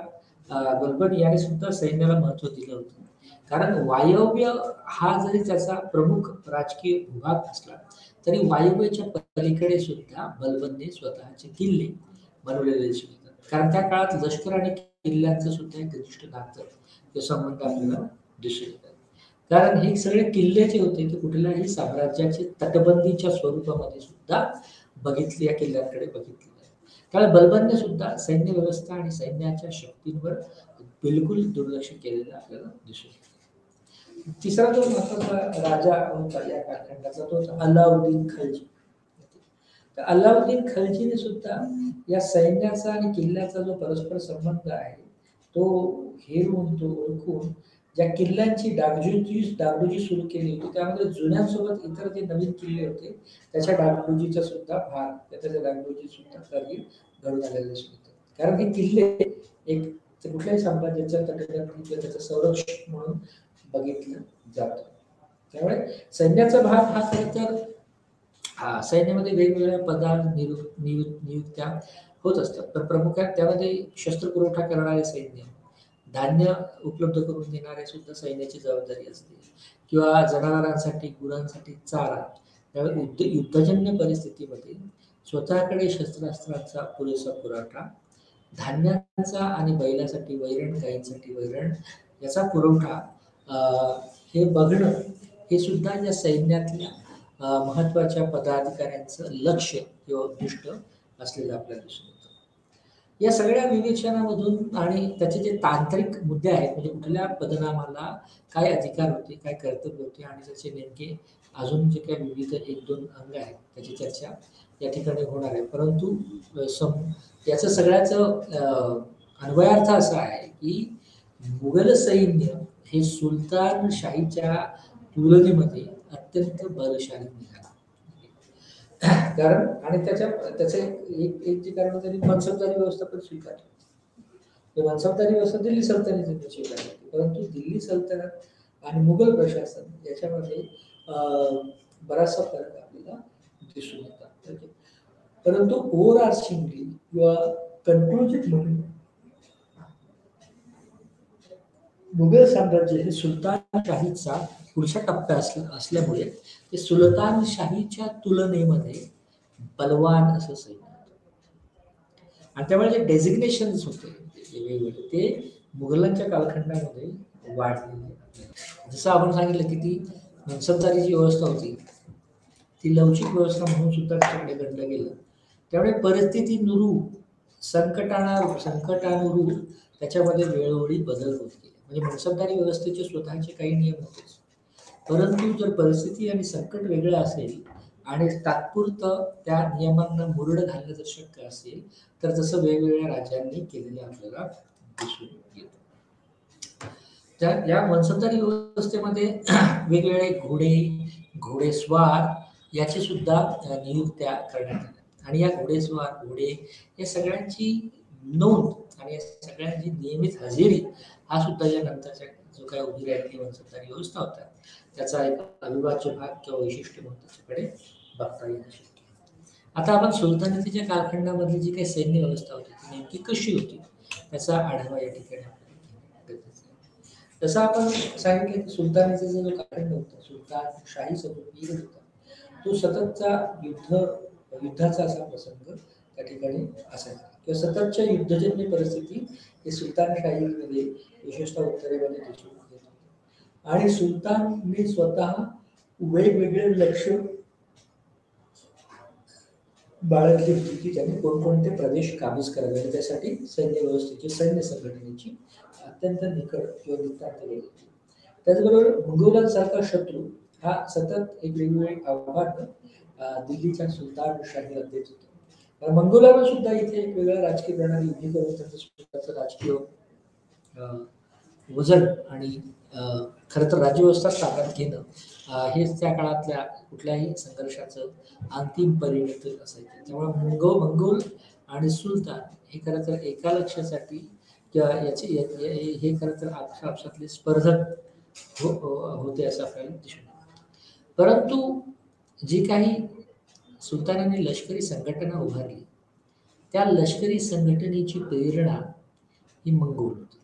बल्बन याने सुद्धा सैन्याला महत्त्व दिलं होतं. कारण वायव्य हा जरी त्याचा प्रमुख राजकीय भूभाग असला तरी वायव्यच्या पलीकडे सुद्धा बल्बनने स्वतःचे किल्ले बनवलेले दिसतात. कारण त्या काळात लष्कर आणि किल्ल्यांचं सुद्धा एक घनिष्ठ नातं संबंध आपल्याला दिसून येतात. कारण हे सगळे किल्ले जे होते ते कुठल्याही साम्राज्याचे तटबंदीच्या स्वरूपामध्ये सुद्धा बघितले, या किल्ल्यांकडे बघितले. त्यामुळे बल्बनने सुद्धा सैन्य व्यवस्था आणि सैन्याच्या शक्तींवर बिलकुल दुर्लक्ष केलेलं आपल्याला दिसून येतं. तिसरा जो महत्वाचा राजा होता या कालखंडाचा तो अल्लाउद्दीन खलजी. तर अल्लाउद्दीन खलजीने सुद्धा या सैन्याचा आणि किल्ल्याचा जो परस्पर संबंध आहे तो हेरून तो ओळखून ज्या किल्ल्यांची डागडुजी सुरू केली होती त्यामध्ये जुन्यांसोबत इतर जे नवीन किल्ले होते त्याच्या डागडुजीचा सुद्धा भाग त्याच्या डागडुजी सुद्धा कार्य घडून आलेले दिसून येतात. कारण हे किल्ले एक कुठल्याही साम्राज्याच्या तटबंदी किंवा त्याचं संरक्षण म्हणून बघितलं जातं. त्यामुळे सैन्याचा भाग हा खरं तर सैन्यामध्ये वेगवेगळ्या नियुक्त्या होत असतात. पण प्रमुखात त्यामध्ये शस्त्र पुरवठा करणारे सैन्य, धान्य उपलब्ध करून देणारे सुद्धा सैन्याची जबाबदारी असते किंवा जनावरांसाठी गुरांसाठी चारा. त्यामुळे युद्धजन्य परिस्थितीमध्ये स्वतःकडे शस्त्रास्त्रांचा पुरेसा पुरवठा, धान्याचा आणि बैलासाठी वैरण, गायींसाठी वैरण याचा पुरवठा हे बघणं हे सुद्धा या सैन्यातल्या महत्त्वाच्या पदाधिकाऱ्यांचं लक्ष किंवा उद्दिष्ट असलेलं आपल्याला दिसून येतं. या सगळ्या विवेचनामधून आणि त्याचे जे तांत्रिक मुद्दे आहेत म्हणजे कुठल्या पदनामाला काय अधिकार होते, काय कर्तव्य होते आणि त्याचे नेमके अजून जे काही विविध 1-2 अंग आहेत त्याची चर्चा या ठिकाणी होणार आहे. परंतु याचं सगळ्याचं अन्वयार्थ असा आहे की मुघल सैन्य हे सुलतानशाहीच्या तुलनेमध्ये अत्यंत बलशाली निघाला. कारण आणि त्याचे एक जे कारण त्यांनी मनसबदारी व्यवस्था पण स्वीकारली. मनसबदारी व्यवस्था दिल्ली सल्तनतीने स्वीकारली. परंतु दिल्ली सल्तनत आणि मुघल प्रशासन याच्यामध्ये बराचसा फरक आपल्याला दिसून येतात. परंतु ओव्हरआर्चिंगली किंवा कन्क्लुजिव्ह म्हणून मुघल साम्राज्य हे सुलतानशाहीचा पुढचा टप्पा असल्यामुळे ते सुलतानशाहीच्या तुलनेमध्ये बलवान असं सैन्य होतं. आणि त्यामुळे जे डेझिग्नेशन्स होते वेगवेगळे ते मुघलांच्या कालखंडामध्ये वाढलेले. जसं आपण सांगितलं की ती मनसबदारी जी व्यवस्था होती ती लवचिक व्यवस्था म्हणून सुद्धा त्याच्याकडे गणलं गेलं. त्यामुळे परिस्थितीनुरूप संकटानुरूप त्याच्यामध्ये वेळोवेळी बदल होत गेले. म्हणजे मनसबदारी व्यवस्थेचे स्वतःचे काही नियम होतेच, परंतु जर परिस्थिती आणि संकट वेगळं असेल आणि तात्पुरतं त्या नियमांना मुरड घालणं जर शक्य असेल, तर तसं वेगवेगळ्या राज्यांनी केलेलं आपल्याला दिसून येतं. त्या या मनसबदारी व्यवस्थेमध्ये वेगवेगळे घोडेस्वार याची सुद्धा नियुक्त्या करण्यात आल्या आणि या घोडे या सगळ्यांची नोंद आणि या सगळ्यांची नियमित हजेरी हा सुद्धा या नंतरच्या जो काही उभी राहिलेली मनसबदारी व्यवस्था होता त्याचा एक अविभाज्य भाग किंवा वैशिष्ट्य म्हणून त्याच्याकडे बघता येणं शक्य आहे. आता आपण सुलतानतीच्या कालखंडामधली जी काही सैन्य व्यवस्था होती ती नेमकी कशी होती त्याचा आढावा या ठिकाणी आपल्याला घेणं गरजेचं आहे. जसं आपण सांगितलं की सुलतानीचा जो कालखंड होता, सुलतानशाहीचा जो पिरियड होता, तो सततचा युद्धाचा असा प्रसंग त्या ठिकाणी असायचा किंवा सततच्या युद्धजन्य परिस्थिती ही सुलतानशाहीमध्ये विशेषतः उत्तरेमध्ये दिसून येत होती. आणि सुलतानने स्वतः वेगवेगळे लक्ष बाळगली होती की त्यांनी कोणकोणते प्रदेश काबीज करावे आणि त्यासाठी सैन्य व्यवस्थेची सैन्य संघटनेची अत्यंत निकड किंवा नितांत केली होती. त्याचबरोबर मंगोलांसारखा शत्रू हा सतत एक वेगवेगळी आव्हानं दिल्लीच्या सुलतानशाहीला देत होता. मंगोलांना सुद्धा इथे एक वेगळं राजकीय प्रणाली उभी करून त्यांचं स्वतःचं राजकीय वजन आणि खरं तर राज्यव्यवस्था ताब्यात घेणं हेच त्या काळातल्या कुठल्याही संघर्षाचं अंतिम परिणत असायचं. त्यामुळे मंगोल आणि सुलतान हे खरं तर एका लक्ष्यासाठी किंवा हे खरं तर आपसातले स्पर्धक होते असं आपल्याला दिसून येतं. परंतु जी काही सुलतानाने लष्करी संघटना उभारली त्या लष्करी संघटनेची प्रेरणा ही मंगोल होती.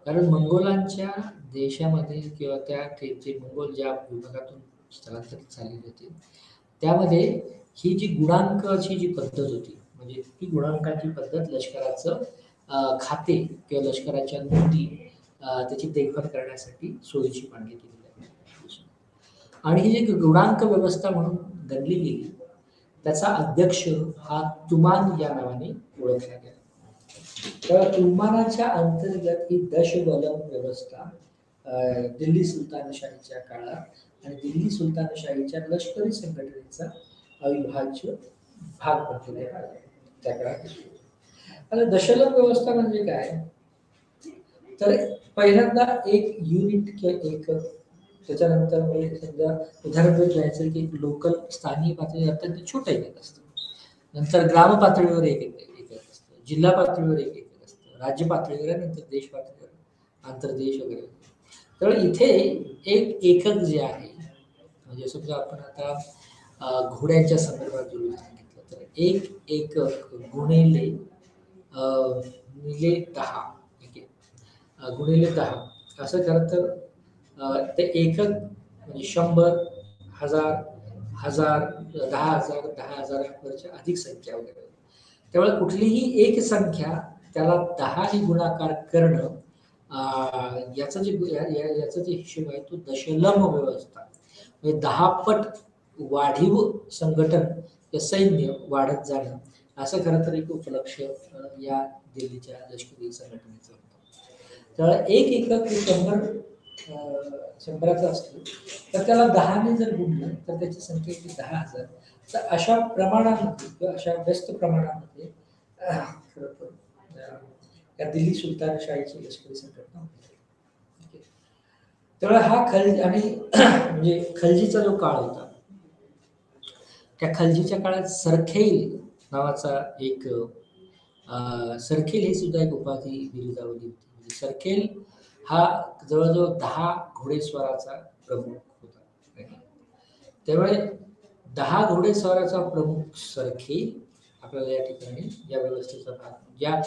कारण मंगोलांच्या देशामध्ये किंवा जे मंगोल ज्या विभागातून स्थलांतरित झालेले होते त्यामध्ये ही जी गुणांकाची जी पद्धत होती म्हणजे ती गुणांकाची पद्धत लष्कराचं खाते किंवा लष्कराच्या नोंदी त्याची देखभाल करण्यासाठी सोयीची मानली गेलेली आहे. आणि ही जी गुणांक व्यवस्था म्हणून गणली गेली त्याचा अध्यक्ष हा तुमान या नावाने ओळखला गेला. तर तुमानाच्या अंतर्गत ही दशबलम व्यवस्था दिल्ली सुलतानशाहीच्या काळात आणि दिल्ली सुलतानशाहीच्या लष्करी संघटनेचा अविभाज्य भाग बनलेला त्या काळात. आता दशबलम व्यवस्था म्हणजे काय, तर पहिल्यांदा एक युनिट किंवा एक त्याच्यानंतर समजा उदाहरण द्यायचं की लोकल स्थानिक पातळीवर अत्यंत छोटं एकक असतं, नंतर ग्राम पातळीवर एक एकक असतं, जिल्हा पातळीवर एक एकक असतं, राज्य पातळीवर नंतर देश पातळीवर आंतरदेश वगैरे. तर इथे एक एकक जे आहे म्हणजे समजा आपण आता घोड्यांच्या संदर्भात जर सांगितलं तर एक एकक गुणिले 10 गुणिले 10 असं खरं तर ते एकक म्हणजे 100, 1000, 1000, 10,000, 10,000 अधिक संख्या वगैरे. त्यामुळे कुठलीही एक संख्या त्याला 10 ने गुणाकार करणं याचा जे हिशोब आहे तो दशलम व्यवस्था म्हणजे 10 पट वाढीव संघटन सैन्य वाढत जाणं असं खरं तर एक उपलक्ष या दिल्लीच्या लष्करी संघटनेचं होतं. तर एक एकक 100चं असतं तर त्याला 10ने जर गुणलं तर त्याची संख्या येते 10,000. तर अशा प्रमाणामध्ये किंवा अशा व्यस्त प्रमाणामध्ये खरं तर या दिल्ली सुलतानशाहीची लष्करी संघटना होती. त्यामुळे हा आणि म्हणजे खलजीचा जो काळ होता त्या खलजीच्या काळात सरखेल नावाचा एक सरखेल ही सुद्धा एक उपाधी बिरुदावली होती. म्हणजे सरखेल हा जवळजवळ 10 घोडेस्वाराचा प्रमुख होता. त्यामुळे 10 घोडेस्वाराचा प्रमुख सरखेल आपल्याला या ठिकाणी या व्यवस्थेचा भाग या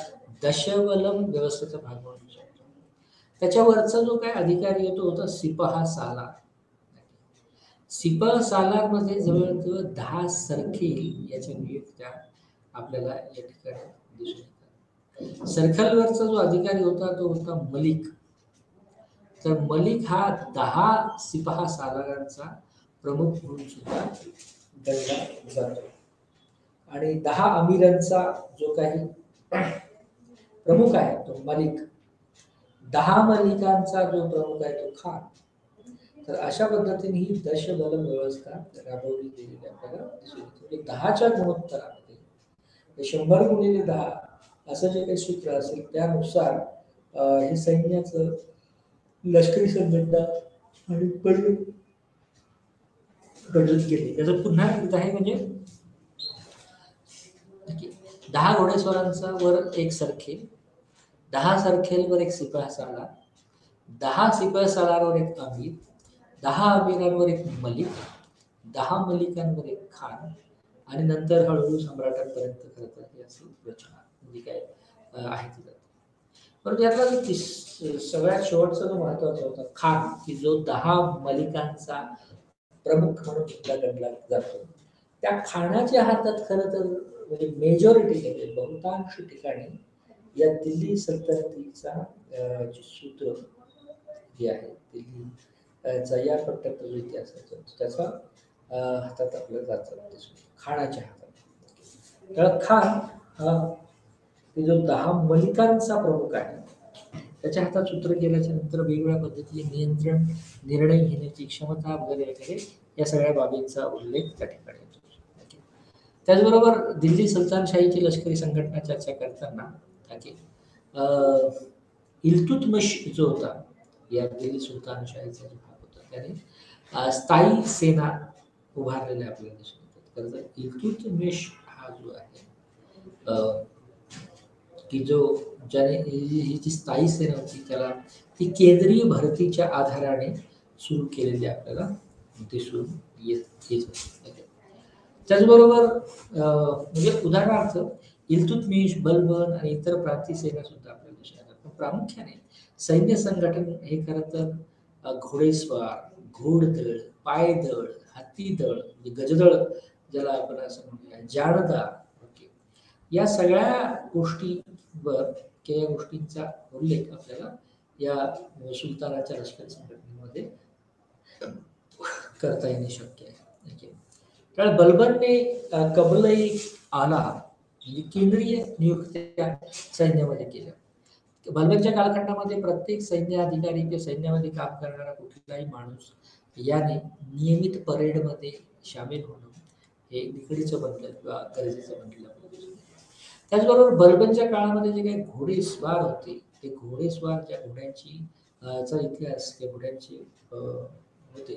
दशबलम व्यवस्थेचा भाग म्हणू शकतो. त्याच्यावरचा जो काही अधिकारी होतो होता सिपाहा सालार. सिपाह सालारमध्ये जवळजवळ 10 सरखेल याच्या नियुक्त्या आपल्याला या ठिकाणी दिसून येतात. सरखेलवरचा जो अधिकारी होता तो होता मलिक. तर मलिक हा 10 सिपाहा सालारांचा प्रमुख म्हणून सुद्धा गणला जातो आणि 10 अमीरांचा जो काही प्रमुख आहे तो मलिक, 10 मलिकांचा जो प्रमुख आहे तो खान. तर अशा पद्धतीने ही दशबल व्यवस्था राबवली गेलेली आपल्याला दिसून येते. म्हणजे 10च्या गुणोत्तरामध्ये 100 गुणिले 10 असं जे काही सूत्र असेल त्यानुसार हे सैन्याचं लष्करी संघटना आणि घडत गेली. त्याचं पुन्हा एकदा आहे म्हणजे 10 घोडेस्वारांचा वर एक सरखेल, 10 सरखेलवर एक शिपाई सालार, 10 शिपाई सालारवर एक अमीर, 10 अमीरांवर एक मलिक, 10 मलिकांवर एक खान आणि नंतर हळूहळू सम्राटांपर्यंत खरं तर ही अशी रचना म्हणजे काय आहे ती जाते. परंतु यातला जो सगळ्यात शेवटचा जो महत्वाचा होता खान, की जो 10 मलिकांचा प्रमुख म्हणून गणला जातो, त्या खानाच्या हातात खरं तर म्हणजे मेजॉरिटी बहुतांश ठिकाणी या दिल्ली सल्तनतीचा जे सूत्र जे आहे दिल्लीचा या पट्ट्यात जो इतिहास आहे त्याचा हातात आपल्याला जातं खानाच्या हातात. तर खान हा जो 10 मलिकांचा प्रमुख आहे त्याच्या हातात सूत्र गेल्याच्या नंतर वेगवेगळ्या पद्धतीने नियंत्रण, निर्णय घेण्याची क्षमता वगैरे वगैरे या सगळ्या बाबींचा उल्लेख त्या ठिकाणी होतो. त्याचबरोबर दिल्ली सुलतानशाहीची लष्करी संघटना चर्चा करताना इल्तुतमिश जो होता या दिल्ली सुलतानशाहीचा जो भाग होता त्याने स्थायी सेना उभारलेल्या आपल्याला दिसून येतात. तर इल्तुतमिश हा जो आहे की जो ज्याने ही जी स्थायी सेना होती त्याला ती केंद्रीय भरतीच्या आधाराने सुरू केलेली आपल्याला दिसून येत होती. त्याचबरोबर म्हणजे उदाहरणार्थ इल्तुतमिश, बलबन आणि इतर प्रांतीय सेना सुद्धा आपल्याला दिसून येतात. पण प्रामुख्याने सैन्य संघटन हे खरं तर घोडेस्वार, घोडदळ, पायदळ, हत्तीदळ म्हणजे गजदळ ज्याला आपण असं म्हणूया, जानदार, या सगळ्या गोष्टींवर किंवा या गोष्टींचा उल्लेख आपल्याला या सुलतानाच्या लष्करी संघटनेमध्ये करता येणे शक्य आहे. कारण बलबनने कबलई आला म्हणजे केंद्रीय नियुक्त्या सैन्यामध्ये केल्या. बलबनच्या कालखंडामध्ये प्रत्येक सैन्य अधिकारी किंवा सैन्यामध्ये काम करणारा कुठलाही माणूस याने नियमित परेडमध्ये सामील होणं हे निकडीचं बनलं किंवा गरजेचं बनलं. त्याचबरोबर बलबनच्या काळामध्ये जे काही घोडेस्वार होते ते घोडेस्वार ज्या घोड्यांची चा इतिहास त्या घोड्यांची होते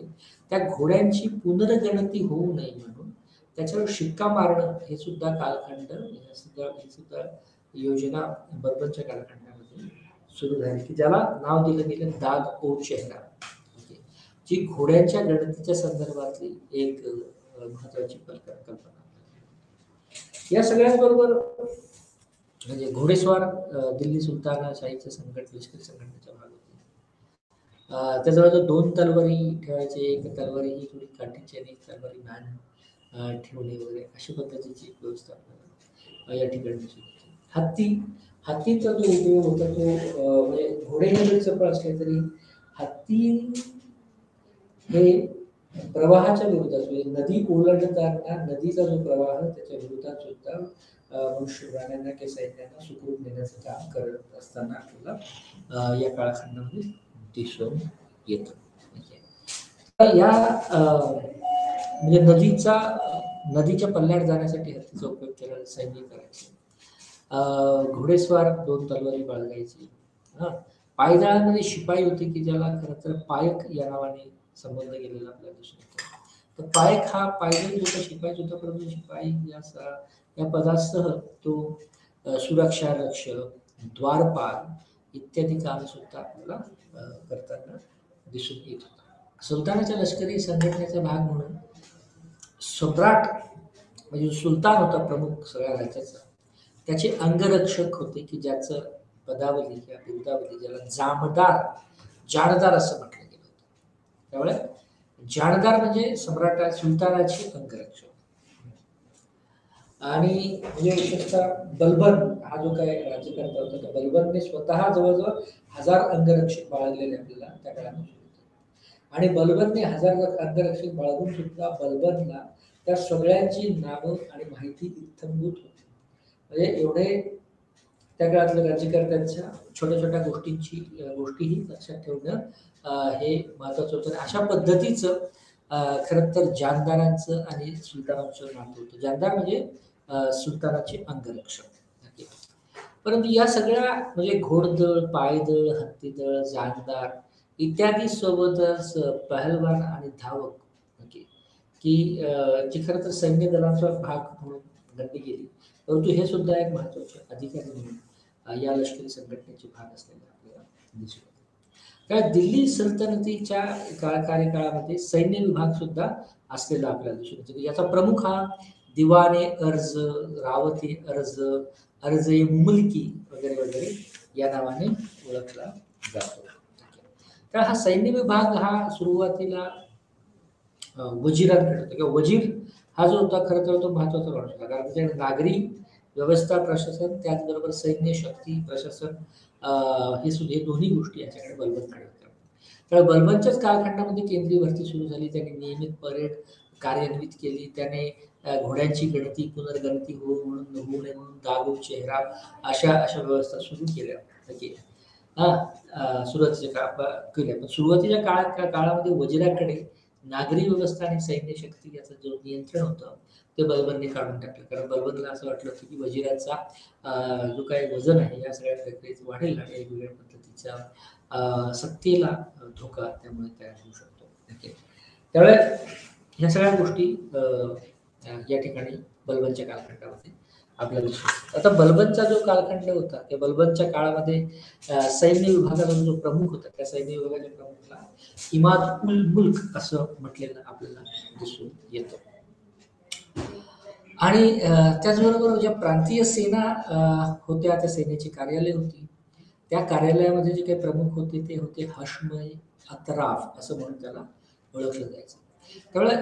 त्या घोड्यांची पुनर्गणती होऊ नये म्हणून त्याच्यावर शिक्का मारणं हे सुद्धा कालखंड हे सुद्धा योजना बलबनच्या कालखंडामध्ये सुरू झाली की ज्याला नाव दिलं गेलं दाग ओ चेहरा, जी घोड्यांच्या गणतीच्या संदर्भातली एक महत्वाची कल्पना. या सगळ्यांबरोबर म्हणजे घोडेस्वार दिल्ली सुलतानशाहीच्या लष्करी संघटनेचा भाग होते. त्याजवळ 2 तलवारी ठेवायचे, एक तलवारी ही थोडी काठीची आणि एक तलवारी लहान ठेवणे वगैरे अशा पद्धतीची एक व्यवस्था आपल्याला या ठिकाणी दिसून येते. हत्तीचा जो उपयोग होता तो म्हणजे घोडे हे जरी चपळ असले तरी हत्ती हे प्रवाहाच्या विरोधात म्हणजे नदी ओलांडताना नदीचा जो प्रवाह त्याच्या विरोधात सुद्धा मनुष्य प्राण्यांना किंवा सैन्यांना सुखरूप नेण्याचं काम करत असताना आपल्याला या काळखंडामध्ये दिसून येतं. या म्हणजे नदीच्या पल्ल्यात जाण्यासाठी हत्तीचा उपयोग केला सैन्य करायचे. घोडेस्वार 2 तलवारी बाळगायचे. पायदळामध्ये शिपाई होते की ज्याला खरं तर पायक या नावाने संबंध गेलेला आपल्याला दिसून येतो. तर पायक हा पायदळ होता, शिपाई सुद्धा, परंतु शिपाई या पदासह तो सुरक्षा रक्षक, द्वारपाल इत्यादी काम सुद्धा आपल्याला करताना दिसून येत होता. सुलतानाच्या लष्करी संघटनेचा भाग म्हणून सम्राट म्हणजे सुलतान होता प्रमुख सगळ्या राज्याचा, त्याचे अंगरक्षक होते की ज्याचं पदावली किंवा बिरुदावली ज्याला जानदार असं म्हटलं गेलं होतं. त्यामुळे जानदार म्हणजे सुलतानाचे अंगरक्षक. आणि म्हणजे विशेषतः बलबन हा जो काय राज्यकर्ता होता त्या बलबनने स्वतः जवळजवळ 1000 अंगरक्षक बाळगलेले आपल्याला त्या काळामध्ये. आणि बलबनने 1000 अंगरक्षक बाळगून सुद्धा बलबनला त्या सगळ्यांची नावं आणि माहिती इत्थंभूत होती. म्हणजे एवढे त्या काळातल्या राज्यकर्त्यांच्या छोट्या छोट्या गोष्टीही लक्षात ठेवणं हे महत्त्वाचं होतं. अशा पद्धतीचं खरं तर जानदारांचं आणि सुलतानांचं नातं होतं. जानदार म्हणजे सुलतानाचे अंगरक्षक. ओके. परंतु या सगळ्या म्हणजे घोडदळ, पायदळ, हत्तीदळ, जानदार इत्यादी सोबतच पहलवान आणि धावक, ओके, की जी खरं तर सैन्य दलाचा भाग म्हणून गणली गेली. परंतु हे सुद्धा एक महत्त्वाचे अधिकारी म्हणून या लष्करी संघटनेचे भाग असलेले आपल्याला दिसून येते. त्या दिल्ली सल्तनतीच्या कार्यकाळामध्ये सैन्य विभाग सुद्धा असलेला आपल्याला दिसून येतो. याचा प्रमुख हा दिवाने अर्ज, रावती अर्ज, अर्ज-ए मुल्की वगैरे वगैरे या नावाने ओळखला जातो. तर हा सैन्य विभाग हा सुरुवातीला वजीरांकडे होता, किंवा वजीर हा जो होता खरं तर तो महत्त्वाचा माणूस होता. कारण त्याच्याकडे नागरी व्यवस्था प्रशासन, त्याचबरोबर सैन्य शक्ती प्रशासन हे दोन्ही गोष्टी याच्याकडे बलबनकडे होत्या. तर बलबनच्याच कालखंडामध्ये केंद्रीय भरती सुरू झाली. त्यांनी नियमित परेड कार्यान्वित केली. त्याने घोड्यांची गणती, पुनर्गणती होऊ नये म्हणून दागो चेहरा अशा अशा व्यवस्था सुरू केल्या. ओके. सुरुवातीच्या केल्या. पण सुरुवातीच्या काळामध्ये वजिराकडे नागरी व्यवस्था आणि सैन्य शक्ती याचं जो नियंत्रण होतं ते बलबनने काढून टाकलं. कारण बलबनला असं वाटलं होतं की वजिराचा जो काही वजन आहे या सगळ्या प्रक्रियेत वाढेल आणि वेगवेगळ्या पद्धतीच्या सत्तेला धोका त्यामुळे तयार होऊ शकतो. ओके. त्यामुळे ह्या सगळ्या गोष्टी या ठिकाणी बलबनच्या कालखंडामध्ये आपल्याला दिसतो. आता बलबनचा जो कालखंड होता त्या बलबनच्या काळामध्ये सैन्य विभागाचा जो प्रमुख होता त्या सैन्य विभागाच्या प्रमुखला इमाद उल मुल्क असं म्हटलेलं आपल्याला दिसून येतं. आणि त्याचबरोबर ज्या प्रांतीय सेना होत्या, त्या सेनेची कार्यालय होती. त्या कार्यालयामध्ये जे काही प्रमुख होते ते होते हशमय अतराफ असं म्हणून त्याला ओळखलं जायचं. त्यामुळे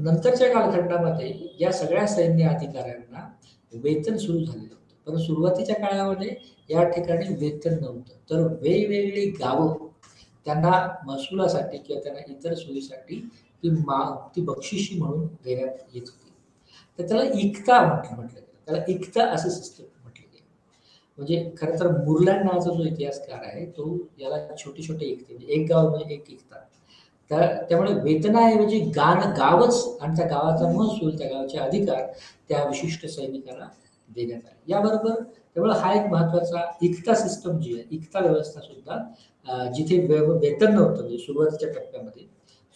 नंतरच्या कालखंडामध्ये या सगळ्या सैन्य अधिकाऱ्यांना वेतन सुरू झालेलं होतं. पण सुरुवातीच्या काळामध्ये या ठिकाणी वेतन नव्हतं. तर वेगवेगळी गावं त्यांना महसुलासाठी किंवा त्यांना इतर सोयीसाठी ती बक्षिशी म्हणून देण्यात येत होती. तर त्याला इक्ता म्हटलं गेलं. त्याला इक्ता असं सिस्टम म्हटलं गेलं. म्हणजे खरं तर मुरलँड नावाचा जो इतिहासकार आहे तो याला छोटे छोटे इक्ते, म्हणजे एक गाव म्हणजे एक इक्ता. त्यामुळे वेतनाऐवजी गावच आणि त्या गावाचा महसूल, त्या गावाचे अधिकार त्या विशिष्ट सैनिकाला देण्यात आले. याबरोबर त्यामुळे हा एक महत्वाचा इक्ता सिस्टम जी आहे, इक्ता व्यवस्था सुद्धा जिथे वेतन नव्हतं, म्हणजे सुरुवातीच्या टप्प्यामध्ये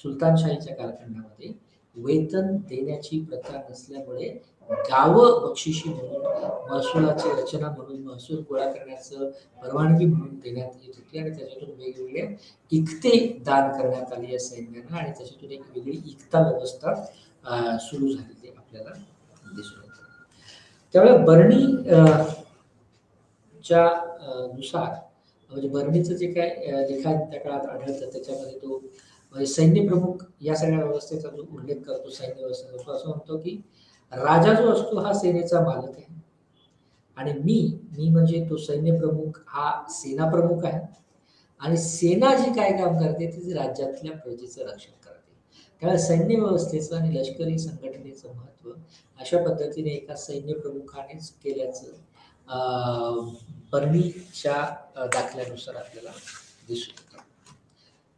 सुलतानशाहीच्या कालखंडामध्ये वेतन देण्याची प्रथा नसल्यामुळे गावं बक्षिशी म्हणून, महसुलाची रचना म्हणून, महसूल गोळा करण्याचं परवानगी म्हणून देण्यात येत होती आणि त्याच्यातून वेगवेगळे इक्ते दान करण्यात आली या सैन्याला आणि त्याच्यातून एक वेगळी इक्ता व्यवस्था सुरू झालेली आपल्याला दिसून येते. त्यामुळे बर्णी च्या नुसार म्हणजे बर्णीचं जे काय लिखाण त्या काळात आढळतं त्याच्यामध्ये तो म्हणजे सैन्य प्रमुख या सगळ्या व्यवस्थेचा जो उल्लेख करतो, सैन्य व्यवस्थेचा, तो असं म्हणतो की राजा जो असतो हा सेनेचा मालक आहे आणि मी म्हणजे तो सैन्य प्रमुख हा सेना प्रमुख आहे आणि सेना जी काय काम करते ती राज्यातल्या प्रजेचं रक्षण करते. त्यामुळे सैन्य व्यवस्थेचं आणि लष्करी संघटनेचं महत्त्व अशा पद्धतीने एका सैन्य प्रमुखानेच केल्याचं बर्नीच्या दाखल्यानुसार आपल्याला दिसून येतं.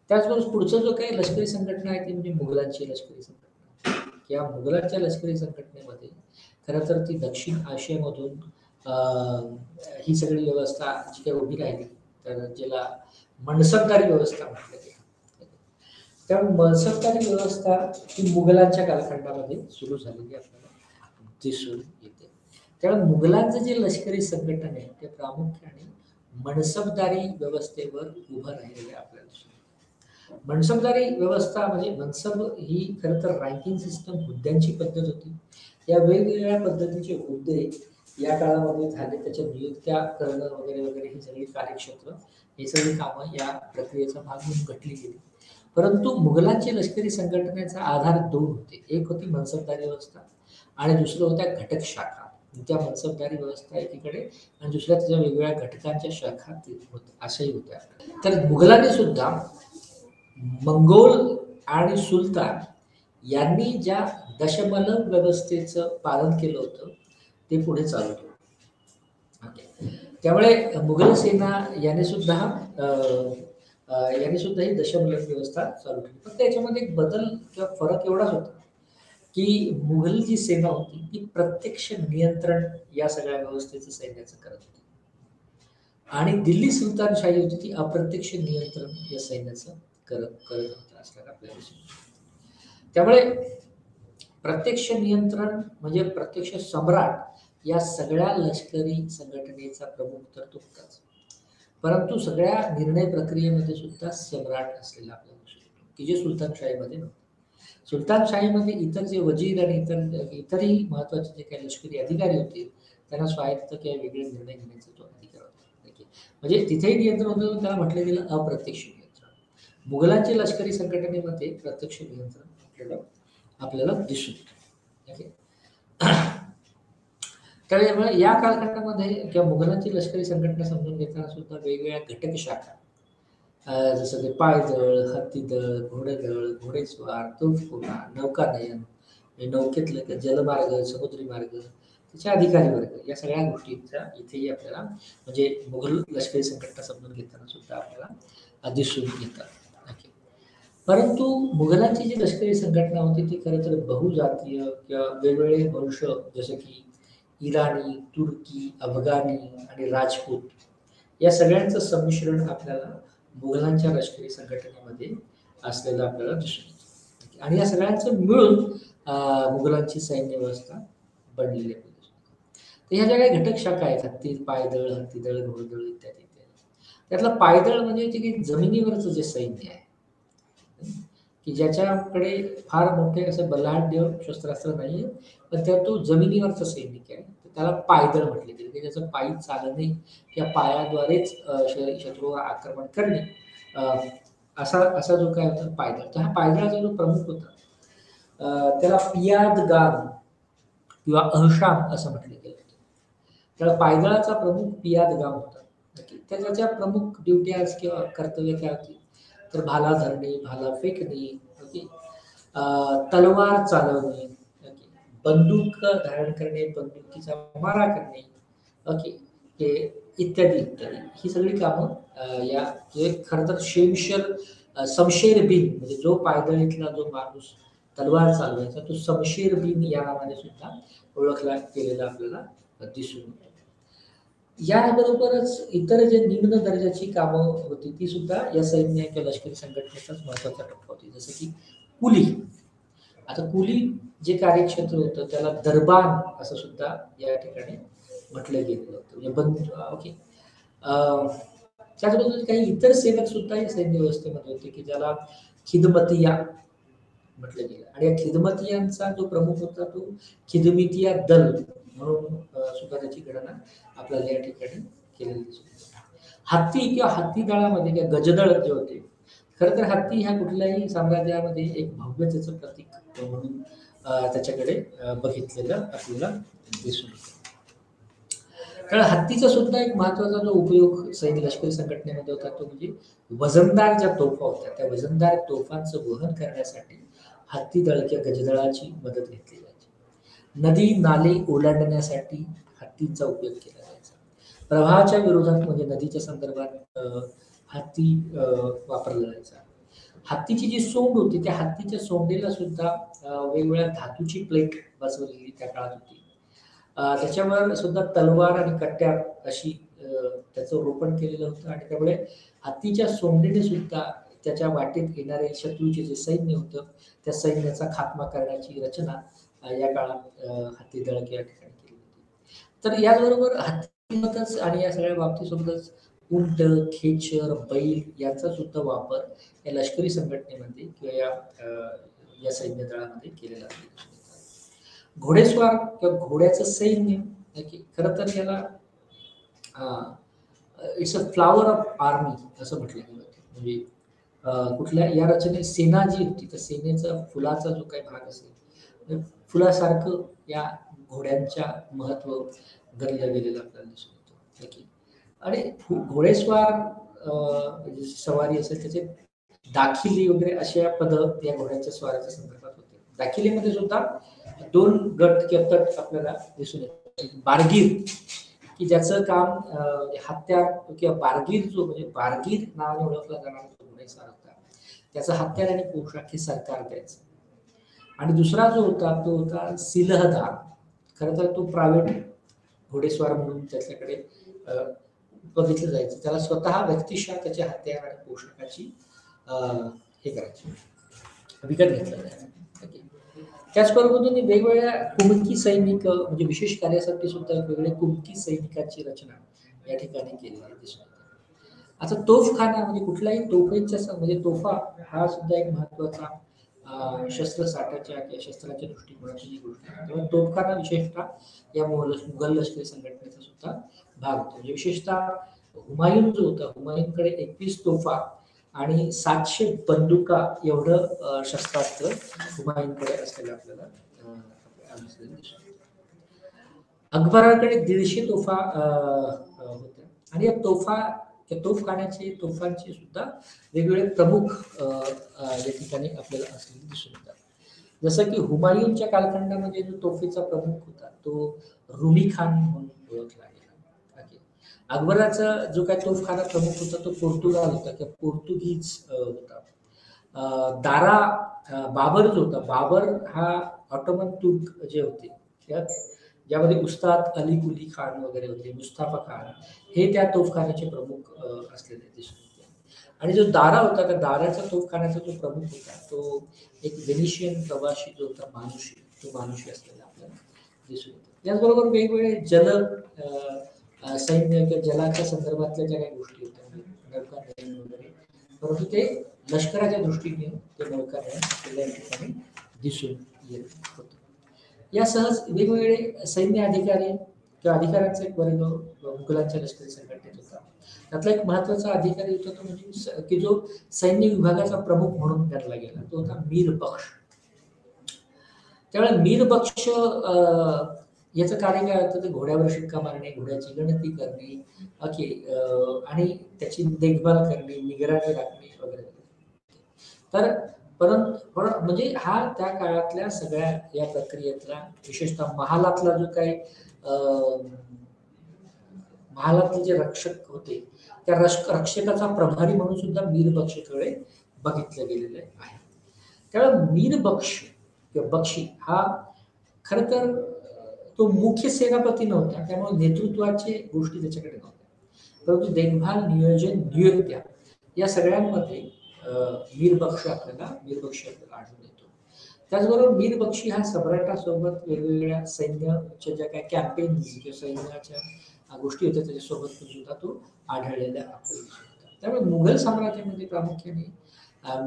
त्याचबरोबर पुढचं जो काही लष्करी संघटना आहे ती म्हणजे मुघलांची लष्करी संघटना. या मुघलांच्या लष्करी संघटनेमध्ये खरं तर ती दक्षिण आशियामधून ही सगळी व्यवस्था जी काही उभी राहिली तर ज्याला मनसबदारी व्यवस्था म्हटलं गेलं. त्यामुळे मनसबदारी व्यवस्था ही मुघलांच्या कालखंडामध्ये सुरू झालेली आपल्याला दिसून येते. त्यामुळे मुघलांचं जे लष्करी संघटन आहे ते प्रामुख्याने मनसबदारी व्यवस्थेवर उभं राहिलेले आपल्याला दिसून येते. मनसबदारी व्यवस्था म्हणजे मनसब ही खरं तर रँकिंग सिस्टम, हुद्द्यांची पद्धत होती. या वेगवेगळ्या पद्धतीचे हुद्दे या काळामध्ये झाले, त्याच्या नियुक्त्या करणं वगैरे वगैरे ही सगळी कार्यक्षेत्र, ही सगळी कामं या प्रक्रियेचा भाग म्हणून घडली गेली. परंतु मुघलांची लष्करी संघटनेचा आधार दोन होते. एक होती मनसबदारी व्यवस्था आणि दुसरं होत्या घटक शाखा. त्या मनसबदारी व्यवस्था एकीकडे आणि दुसऱ्या त्याच्या वेगवेगळ्या घटकांच्या शाखा अशाही होत्या. तर मुघलांनी सुद्धा मंगोल आणि सुलतान यांनी ज्या दशमलक व्यवस्थेचं पालन केलं होतं ते पुढे चालू ठेवलं. त्यामुळे मुघल सेना याने सुद्धा ही दशमलक व्यवस्था चालू केली. फक्त याच्यामध्ये एक बदल किंवा फरक एवढाच होता की मुघल जी सेना होती ती प्रत्यक्ष नियंत्रण या सगळ्या व्यवस्थेचं सैन्याचं करत होती आणि दिल्ली सुलतानशाही होती ती अप्रत्यक्ष नियंत्रण या सैन्याचं करत करत होतं असल्याला आपल्याला दिसून येतं. त्यामुळे प्रत्यक्ष नियंत्रण म्हणजे प्रत्यक्ष सम्राट या सगळ्या लष्करी संघटनेचा प्रमुख तर तो होताच, परंतु सगळ्या निर्णय प्रक्रियेमध्ये सुद्धा सम्राट असलेला आपल्याला दिसून येतो की जे सुलतानशाहीमध्ये नव्हतं. सुलतानशाहीमध्ये इतर जे वजीर आणि इतरही महत्वाचे जे काही लष्करी अधिकारी होते त्यांना स्वायत्त किंवा वेगळे निर्णय घेण्याचा तो अधिकार होता. म्हणजे तिथेही नियंत्रण होतं, त्याला म्हटलं गेलं अप्रत्यक्ष नियंत्रण. मुघलांच्या लष्करी संघटनेमध्ये प्रत्यक्ष नियंत्रण आपल्याला दिसून येतं. त्यामुळे या कालखंडामध्ये किंवा मुघलांची लष्करी संघटना समजून घेताना सुद्धा वेगवेगळ्या घटक शाखा जसं ते पायदळ, हत्तीदळ, घोडेदळ, घोडेस्वार, तोफगोळा, नौकानयन, नौकेतलं जलमार्ग, समुद्री मार्ग, त्याचे अधिकारी वर्ग या सगळ्या गोष्टींचा इथेही आपल्याला म्हणजे मुघल लष्करी संघटना समजून घेताना सुद्धा आपल्याला दिसून येतात. परंतु मुघलांची जी लष्करी संघटना होती ती खरं तर बहुजातीय किंवा वेगवेगळे वंश जसे की इराणी, तुर्की, अफगाणी आणि राजपूत या सगळ्यांचं संमिश्रण आपल्याला मुघलांच्या लष्करी संघटनेमध्ये असलेलं आपल्याला दिसून येतं आणि या सगळ्यांचं मिळून मुघलांची सैन्य व्यवस्था बनलेली आहे. तर ह्या ज्या काही घटक शाखा आहेत पायदळ, हत्तीदळ, घोडदळ इत्यादी इत्यादी, त्यातलं पायदळ म्हणजे जे की जमिनीवरचं जे सैन्य आहे की ज्याच्याकडे फार मोठे असे बलाढ्य शस्त्रास्त्र नाहीये, पण त्या तो जमिनीवरचा सैनिक आहे, तर त्याला पायदळ म्हटले गेले की ज्याचं पायी चालणे किंवा पायाद्वारेच शत्रूवर आक्रमण करणे असा असा जो काय होता पायदळ. तर हा पायदळाचा जो प्रमुख होता त्याला पियाद गान किंवा अहशाम असं म्हटलं गेलं होतं. त्याला पायदळाचा प्रमुख पियाद गाव होता. त्याच्या प्रमुख ड्युट्याज किंवा कर्तव्य काय होती तर भाला धरणे, भाला फेकणे, ओके, तलवार चालवणे, ओके, बंदूक धारण करणे, बंदुकीचा मारा करणे, ओके, हे इत्यादी इत्यादी ही सगळी कामं या जे खरं तर शमशेर बिन म्हणजे जो पायदळीतला जो माणूस तलवार चालवायचा तो शमशेर बिन या नावाने सुद्धा ओळखला गेलेला आपल्याला दिसून येतो. याबरोबरच इतर जे निम्न दर्जाची कामं होती ती सुद्धा या सैन्य किंवा लष्करी संघटनेचाच महत्वाचा टप्पा होती, जसं की कुली. आता कुली जे कार्यक्षेत्र होतं त्याला दरबान असं सुद्धा या ठिकाणी म्हटलं गेलेलं होतं. म्हणजे ओके, त्याचबरोबर काही इतर सेवक सुद्धा या सैन्य व्यवस्थेमध्ये होते की ज्याला खिदमतिया म्हटलं गेलं आणि या खिदमतियांचा जो प्रमुख होता तो खिदमितिया दल म्हणून सुद्धा त्याची गणना आपल्याला या ठिकाणी केलेली दिसून येते. हत्ती किंवा हत्ती दळामध्ये किंवा गजदळ जे होते, खरं तर हत्ती ह्या कुठल्याही साम्राज्यामध्ये एक भव्यतेचं प्रतीक म्हणून त्याच्याकडे बघितलेलं आपल्याला दिसून येतं. कारण हत्तीचा सुद्धा एक महत्वाचा जो उपयोग सैन्य लष्करी संघटनेमध्ये होता तो म्हणजे वजनदार ज्या तोफा होत्या त्या वजनदार तोफांचं वहन करण्यासाठी हत्ती दळ किंवा गजदळाची मदत घेतली जायची. नदी नाले ओलांडण्यासाठी हत्तींचा उपयोग केला जायचा. प्रवाहाच्या विरोधात म्हणजे नदीच्या संदर्भात हत्ती वापरला जायचा. हत्तीची जी सोंड होती त्या हत्तीच्या सोंडेला सुद्धा वेगवेगळ्या धातूची प्लेट बसवलेली त्या काळात होती. त्याच्यावर सुद्धा तलवार आणि कट्ट्या अशी त्याचं रोपण केलेलं होतं आणि त्यामुळे हत्तीच्या सोंडेने सुद्धा त्याच्या वाटेत येणारे शत्रूचे जे सैन्य होतं त्या सैन्याचा खात्मा करण्याची रचना या काळात हत्ती दळ या ठिकाणी केली होती. तर याचबरोबर हत्तीमतच आणि या सगळ्या बाबतीसोबतच उंट, खेचर, बैल यांचा सुद्धा वापर या लष्करी संघटनेमध्ये किंवा या सैन्य दळामध्ये केलेला आहे. घोडेस्वार किंवा घोड्याचं सैन्य खरं तर याला it's a flower of army असं म्हटलं गेलं होतं. म्हणजे कुठल्या या रचनेत सेना जी होती तर सेनेचा फुलाचा जो काही भाग असेल फुलासारखं या घोड्यांच्या महत्व गणलं गेलेलं आपल्याला दिसून येतं. आणि घोडेस्वार सवारी असेल त्याचे दाखिली वगैरे अशा पद या घोड्यांच्या स्वाराच्या संदर्भात होते. दाखिलीमध्ये सुद्धा दोन गट किंवा तट आपल्याला दिसून येतात. बारगीर की ज्याचं काम हत्यार किंवा बारगीर जो म्हणजे बारगीर नावाने ओळखला जाणारा जो घोडेस्वार होता त्याचं हत्यार आणि पोशाख हे सरकार द्यायचं. आणि दुसरा जो होता तो होता सिलहदार. खरं तर तो प्रायव्हेट घोडेस्वार म्हणून त्याच्याकडे बघितलं जायचं. त्याला स्वतः व्यक्तिशः त्याचे हत्यार आणि पोशाखाची हे करायची, विकत घेतलं जायचं. त्याचबरोबर वेगवेगळ्या कुमकी सैनिक म्हणजे विशेष कार्यासाठी सुद्धा वेगवेगळे कुमकी सैनिकांची रचना या ठिकाणी केलेली दिसून येते. आता तोफखाना म्हणजे कुठल्याही तोफेच्या म्हणजे तोफा हा सुद्धा एक महत्वाचा शस्त्र साठाच्या किंवा शस्त्राच्या दृष्टिकोनाची गोष्ट आहे. तेव्हा तोफखाना विशेषतः या मुघल लष्करी संघटनेचा सुद्धा भाग होता. म्हणजे विशेषतः हुमायून जो होता, हुमायूनकडे 21 तोफा आणि 700 बंदुका एवढं शस्त्रास्त्र हुमायूनकडे असलेलं आपल्याला अकबराकडे 150 तोफा होत्या. आणि या तोफखान्याचे सुद्धा वेगवेगळे प्रमुख या ठिकाणी आपल्याला असलेले दिसून येतात. जसं की हुमायूनच्या कालखंडामध्ये जो तोफेचा प्रमुख होता तो रुमी खान म्हणून ओळखला गेला. अकबराचा जो काही तोफखाना प्रमुख होता तो पोर्तुगाल होता किंवा पोर्तुगीज होता. बाबर जो होता, बाबर हा ऑटोमन तुर्क जे होते ज्यामध्ये उस्ताद अली कुली खान वगैरे होते, मुस्ताफा खान हे त्या तोफखान्याचे प्रमुख असलेले दिसून येते. आणि जो दारा होता त्या दाराचा तोफखान्याचा जो प्रमुख होता तो एक वेनिशियन प्रवासी जो होता मानुषी असलेला आपल्याला दिसून येतो. त्याचबरोबर वेगवेगळे सैन्य किंवा जलाच्या संदर्भातल्या ज्या काही गोष्टी होत्या नौकानयन वगैरे, परंतु ते लष्कराच्या दृष्टीने ते नौकानयन आपल्याला या ठिकाणी दिसून येत होतं. यासह वेगवेगळे सैन्य अधिकारी किंवा अधिकाऱ्यांचा एक वर्ग मुघलांच्या लष्करी संघटनेत होता. त्यातला एक महत्वाचा अधिकारी होता तो म्हणजे की जो सैन्य विभागाचा प्रमुख म्हणून गणला गेला तो होता मीर बख्श. त्यावेळेला मीर बख्श याचं कार्य काय होतं, ते घोड्यावर शिक्का मारणे, घोड्याची गणती करणे आणि त्याची देखभाल करणे, निगराणी राखणे वगैरे. तर परंतु म्हणजे हा त्या काळातल्या सगळ्या या प्रक्रियेतला विशेषतः महालातला जो काही महालातले जे रक्षक होते त्या रक्षकाचा प्रभारी म्हणून सुद्धा मीर बक्षीकडे बघितलं गेलेलं आहे. त्यावेळेला मीर बक्ष किंवा बक्षी हा खर तर तो मुख्य सेनापती नव्हता, त्यामुळे नेतृत्वाचे गोष्टी त्याच्याकडे नव्हत्या, परंतु देखभाल, नियोजन, नियुक्त्या या सगळ्यांमध्ये मीर बक्ष आपल्याला आढळून येतो. त्याचबरोबर मीर बक्षी हा सम्राटासोबत वेगवेगळ्या सैन्याच्या ज्या काही कॅम्पेन्स किंवा सैन्याच्या गोष्टी होत्या त्याच्यासोबत सुद्धा तो आढळलेला आपल्याला. त्यामुळे मुघल साम्राज्यामध्ये प्रामुख्याने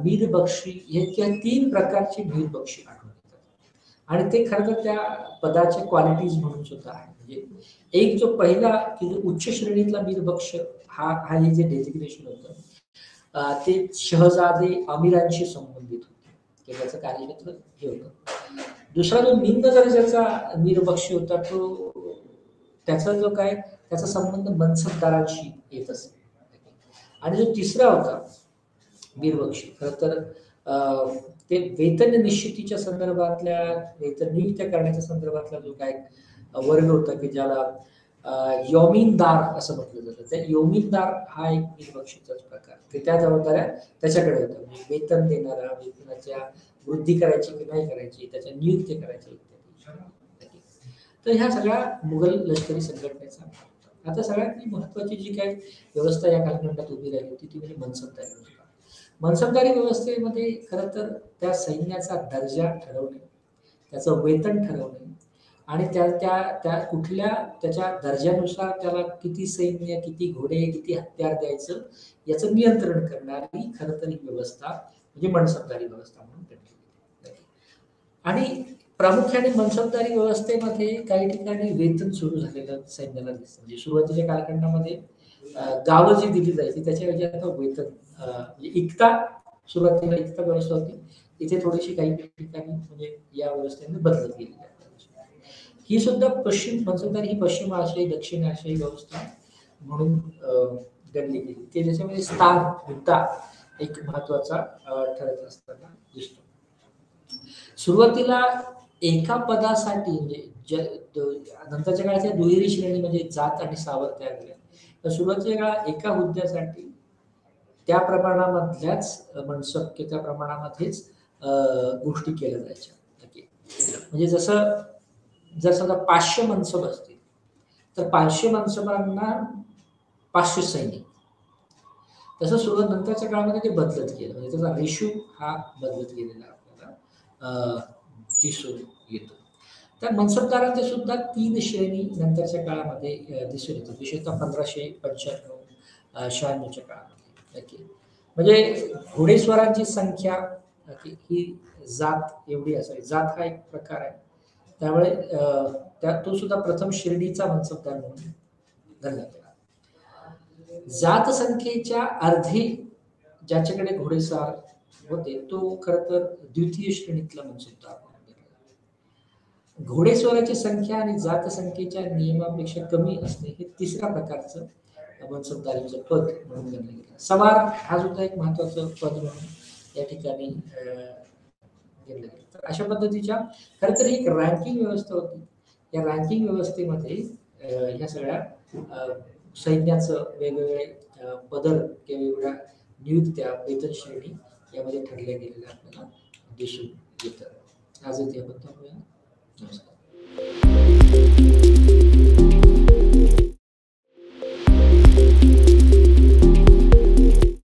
मीर बक्षी हे किंवा 3 प्रकारचे मीर बक्षी आढळून येतात. आणि ते खरं तर त्या पदाच्या क्वालिटीज म्हणून सुद्धा आहे. म्हणजे एक जो पहिला की जो उच्च श्रेणीतला मीर बक्ष हा हे जे डेजिग्नेशन होतं ते शहजादे अमीरांशी संबंधित होते की त्याचं कार्यक्षेत्र हे होतं. दुसरा जो निम्न दर्जाचा मीर बक्ष होता तो त्याचा संबंध मनसबदारांशी येत असे. आणि जो तिसरा होता मीर बक्षी खरं तर ते वेतन निश्चितीच्या संदर्भातल्या वेतन नियुक्त करण्याच्या संदर्भातला जो काय वर्ग होता की ज्याला योमीनदार असं म्हटलं जातं. त्या योमीनदार हा एक मीर बक्षीचाच प्रकार, की त्या जबाबदाऱ्या त्याच्याकडे होत्या. म्हणजे वेतन देणारा, वेतनाच्या वृद्धी करायची की नाही करायची, त्याच्या नियुक्ती करायची इत्यादी. तर ह्या सगळ्या मुघल लष्करी संघटनेचा. आता सगळ्यात महत्वाची जी काही व्यवस्था या कालखंडात उभी राहिली होती ती म्हणजे मनसबदारी व्यवस्था. मनसबदारी व्यवस्थेमध्ये खरं तर त्या सैन्याचा दर्जा ठरवणे, त्याचं वेतन ठरवणे आणि त्या कुठल्या त्याच्या दर्जानुसार त्याला किती सैन्य, किती घोडे, किती हत्यार द्यायचं याचं नियंत्रण करणारी खरं तर ही व्यवस्था म्हणजे मनसबदारी व्यवस्था म्हणून गणली. आणि प्रामुख्याने मनसबदारी व्यवस्थेमध्ये काही ठिकाणी वेतन सुरू झालेलं सैन्याला दिसतं. म्हणजे सुरुवातीच्या कालखंडामध्ये गावं जी दिली जायची त्याच्याऐवजी आता वेतन म्हणजे सुरुवातीला इक्ता व्यवस्था होती, इथे थोडीशी काही ठिकाणी म्हणजे या व्यवस्थेने बदलत गेली. ही सुद्धा मनसबदारी ही पश्चिम आशियाई, दक्षिण आशियाई व्यवस्था म्हणून गणली गेली, की ज्याच्यामध्ये स्थान मुद्दा एक महत्वाचा ठरत असताना दिसतो. सुरुवातीला एका पदासाठी म्हणजे नंतरच्या काळात या दुहेरी श्रेणी म्हणजे जात आणि सावर तयार झाल्या. तर सुरुवातीच्या काळात एका हुद्द्यासाठी त्या प्रमाणामधल्याच मनसब त्या प्रमाणामध्येच गोष्टी केल्या जायच्या. ओके. म्हणजे जर समजा 500 मनसब असतील, तर 500 मनसबांना 500 सैनिक. तसं सुरुवात नंतरच्या काळामध्ये ते बदलत गेलं. म्हणजे त्याचा रेशो हा बदलत गेलेला आपल्याला दिसून येतो. त्या मनसबदारांच्या सुद्धा 3 श्रेणी नंतरच्या काळामध्ये दिसून येतात. विशेषतः 1595 96च्या काळामध्ये. ओके. म्हणजे घोडेस्वारांची संख्या ओके, ही जात एवढी असावी. जात हा एक प्रकार आहे. त्यामुळे तो सुद्धा प्रथम शिर्डीचा मनसबदार म्हणून धरला गेला. जात संख्येच्या अर्धी ज्याच्याकडे घोडेस्वार होते तो खरं तर द्वितीय श्रेणीतला मनसबदार. घोडेस्वाराची संख्या आणि जात संख्येच्या नियमापेक्षा कमी असणे हे तिसऱ्या प्रकारचं मनसबदारीचं पद म्हणून गणलं गेलं. सवार हा सुद्धा एक महत्वाचं पद म्हणून या ठिकाणी घेतलं गेलं. तर अशा पद्धतीच्या खरं तर एक रँकिंग व्यवस्था होती. या रँकिंग व्यवस्थेमध्ये ह्या सगळ्या सैन्याचं वेगवेगळे पदर किंवा वेगवेगळ्या नियुक्त्या वेतन श्रेणी यामध्ये ठरल्या गेलेल्या आपल्याला दिसून येतात. आज इथे आपण थांबूया. नमस्कार.